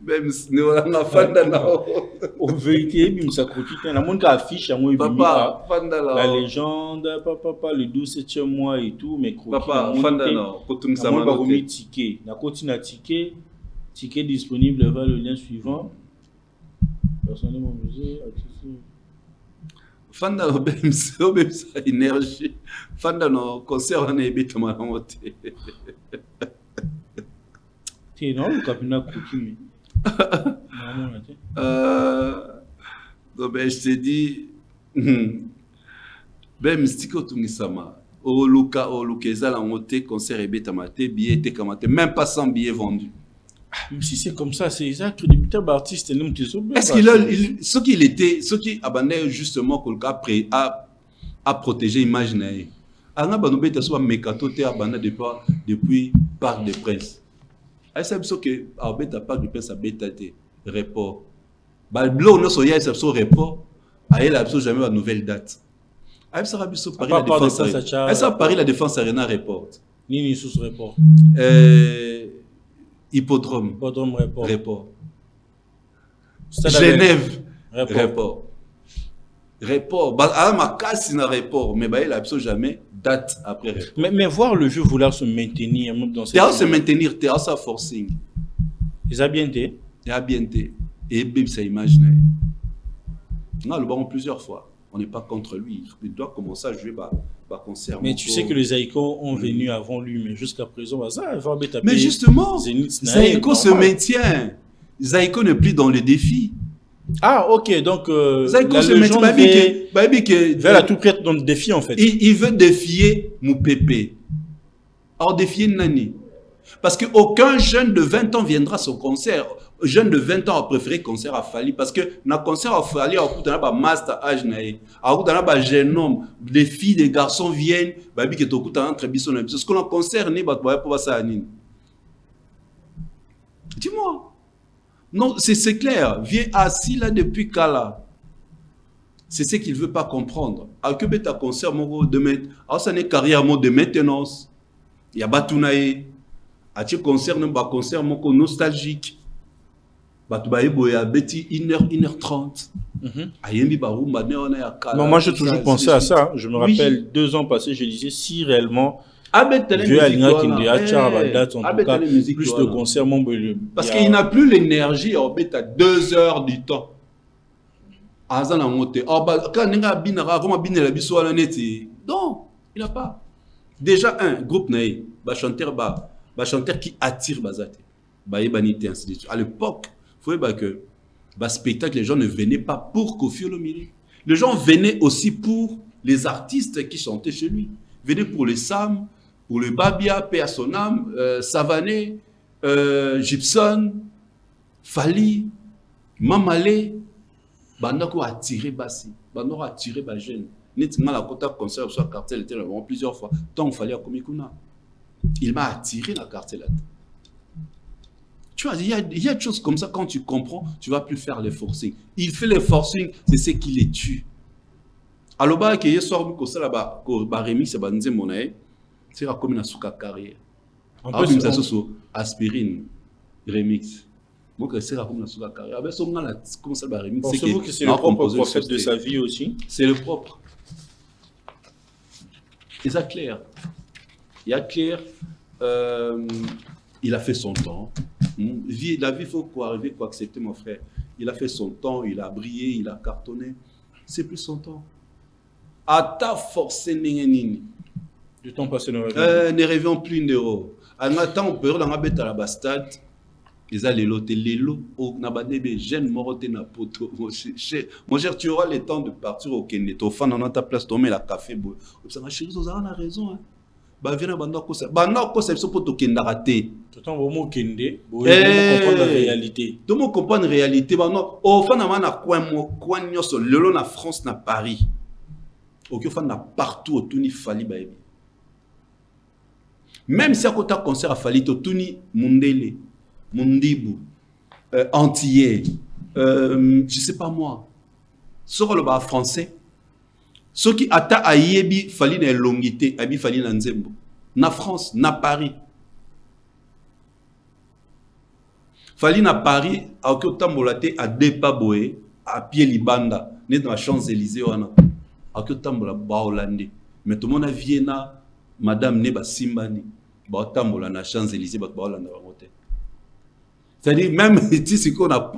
Même si nous avons la fin de la vérité, mais ça coquille. La monde qui affiche, papa, la légende, papa, le 12e mois et tout, mais croquille. Papa, fin de la on va remettre ticket. La continue à ticket disponible vers le lien suivant. Personnellement, musée, Fanda no bemsa énergie. Fanda no concert on est bête malamote. T'es non le capitaine Koukimi. Donc ben je te dis ben mistiko tungisama. O luka ezala ngote concert bête mate billet te kamate même pas 100 billets vendus. Même si c'est comme ça, c'est exact. Le débutant artiste, est-ce qu'il était, ce qui abandonne justement quelqu'un à protéger l'image naïe. Anga banobeta soit mekato te abandonne depuis Parc des Princes. Est-ce que abeta Parc des Princes abeta te report. Balblo no soya est so report. Aïe la absolument jamais la nouvelle date. Aïe ça rabiso Paris la défense. Est-ce que Paris la défense arena report. Ni sous report. Hippodrome report. Genève report. Ma casse n'a report, mais il a absolument jamais date après report. Mais voir le jeu vouloir se maintenir même dans cette... se maintenir, t'es à sa forcing. Ils ont bien été. Il a bien été. Et bim, ça imagine. On a le ballon plusieurs fois. On n'est pas contre lui. Il doit commencer à jouer concert. Mais tu sais que les Zaïko ont venu avant lui, mais jusqu'à présent, ça va taper. Mais justement, Zaïko se maintient. Zaïko n'est plus dans le défi. Ah, ok, donc Zaïko se maintient. Vers la tout prête dans le défi, en fait. Il veut défier Moupépé. Alors, défier Nani. Parce qu'aucun jeune de 20 ans viendra à son concert. Jeune de 20 ans a préféré concert à Fali parce que dans le concert à Fali, il y a un master âge, il y a un jeune homme, des filles, des garçons viennent, il y a un très bisson. Ce qu'on a concert, dis-moi. Non, c'est clair. Viens assis là depuis Kala. C'est ce qu'il ne veut pas comprendre. À que bête à concert, ça n'est carrière de maintenance. Il y a Batounaï. À ce concert, nostalgique. Boya Betty 1h30. Non, moi j'ai toujours pensé à ça. Je me rappelle 2 ans passés, je disais si réellement Dieu a en tout cas plus de concerts, parce qu'il n'a plus l'énergie à 2 heures du temps. Non, il n'a pas. Déjà un groupe naïf, chanteur qui attire Bazate. À l'époque, il faut que le spectacle, les gens ne venaient pas pour Kofi Olomide. Les gens venaient aussi pour les artistes qui chantaient chez lui. Ils venaient pour les Sam, pour le Babia, Paix à son âme, Savané, Gibson, Fali, Mamale. Bandako a attiré Bassi. Bandako a attiré Bajen. Netinga la kota concert sur cartel était vraiment plusieurs fois. Tant il fallait à Komikuna. Il m'a attiré la cartel. Tu vois, il y a des choses comme ça, quand tu comprends, tu ne vas plus faire les forcing. Il fait les forcing, c'est ce qui les tue. Alors, il y a soir où ça là-bas, remix, c'est comme une souka carrière. En plus, c'est aspirine, remix. Donc, c'est comme une souka carrière. Pensez-vous que c'est le propre prophète de sa vie aussi? C'est le propre. Et ça clair. Il y a clair. Il a fait son temps. La vie, il faut arriver, faut accepter, mon frère. Il a fait son temps, il a brillé, il a cartonné. C'est plus son temps. À ta force, du temps passé, ne rêvons plus d'euros. En attendant, on peut aller à la bastade. Eza lelo te lelo na bandebe jeune morote na poto mon cher tu auras le temps de partir au Kenya to fan dans ta place to met la café bo ça ma chérie ça a raison hein ba viens banda ko ça biso poto kenda raté tout temps bon kende bo comprendre la réalité to mo comprendre réalité ba non o fan na coin nyoso lelo na France na Paris o que fan na partout autour ni fali ba ebi même si à côté concert a fali to tuni mundele Mundibu, Antillais, je sais pas moi, sur le bas français, ceux qui attaquent à Yebi, fali na longité, abi fali na nzembo, na France, na Paris, fali na Paris, à Okotambolate, à Depaboé, à pied libanda, né dans la Champs-Élysées, à Okotambola ba Hollandais, mais tout le monde a Vienna, Madame Neba Simbani, ba Otambola na Champs-Élysées, ba Hollande. C'est-à-dire, même si qu'on a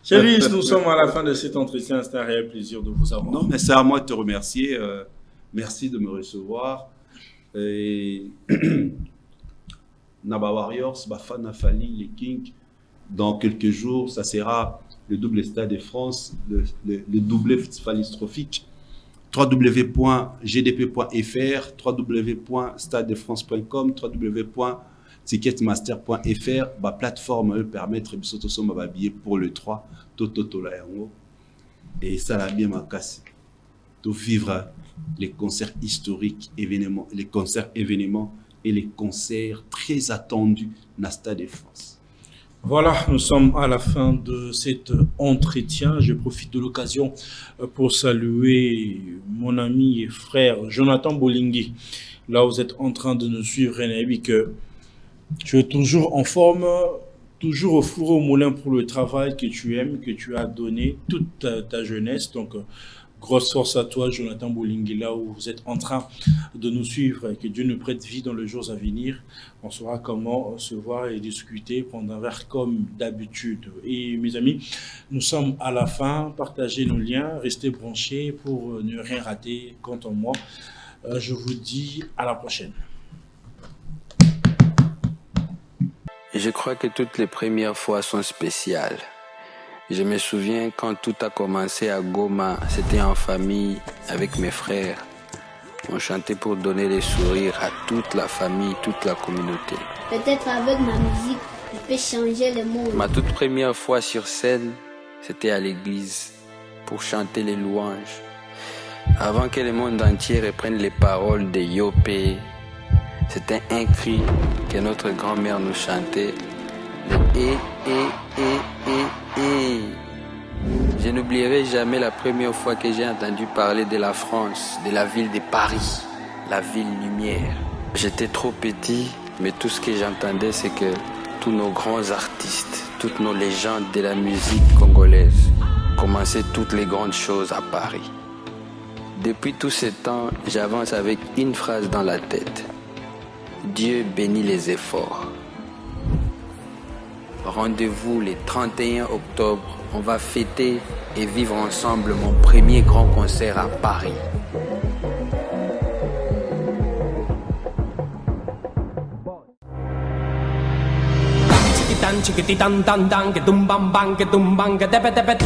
Chérie, nous sommes à la fin de cet entretien. C'est un réel plaisir de vous avoir. Non, mais c'est à moi de te remercier. Merci de me recevoir. Naba Warriors, Bafana Fali, les Kings. Dans quelques jours, ça sera le double Stade de France, le doublé phallistrophique. www.gdp.fr, www.stadedefrance.com, www.ticketmaster.fr, ma plateforme permettre de billets pour le 3 et ça l'a bien ma casse de vivre les concerts historiques événements, les concerts événements et les concerts très attendus dans le Stade de France. Voilà, nous sommes à la fin de cet entretien. Je profite de l'occasion pour saluer mon ami et frère Jonathan Bolingui. Là, vous êtes en train de nous suivre, René, que tu es toujours en forme, toujours au four au moulin pour le travail que tu aimes, que tu as donné toute ta jeunesse. Donc, grosse force à toi, Jonathan Bolingui, là où vous êtes en train de nous suivre. Que Dieu nous prête vie dans les jours à venir. On saura comment se voir et discuter, prendre un verre comme d'habitude. Et mes amis, nous sommes à la fin. Partagez nos liens, restez branchés pour ne rien rater. Quant à moi, je vous dis à la prochaine. Je crois que toutes les premières fois sont spéciales. Je me souviens quand tout a commencé à Goma, c'était en famille avec mes frères. On chantait pour donner les sourires à toute la famille, toute la communauté. Peut-être avec ma musique, je peux changer le monde. Ma toute première fois sur scène, c'était à l'église pour chanter les louanges. Avant que le monde entier reprenne les paroles de Yopé, c'était un cri que notre grand-mère nous chantait. Et. Je n'oublierai jamais la première fois que j'ai entendu parler de la France, de la ville de Paris, la ville lumière. J'étais trop petit, mais tout ce que j'entendais, c'est que tous nos grands artistes, toutes nos légendes de la musique congolaise commençaient toutes les grandes choses à Paris. Depuis tout ce temps, j'avance avec une phrase dans la tête. Dieu bénit les efforts. Rendez-vous le 31 octobre. On va fêter et vivre ensemble mon premier grand concert à Paris. Chiquitan, chiquititan, tan, tan, que tum bam bam, que tum bam, que tepe tepe.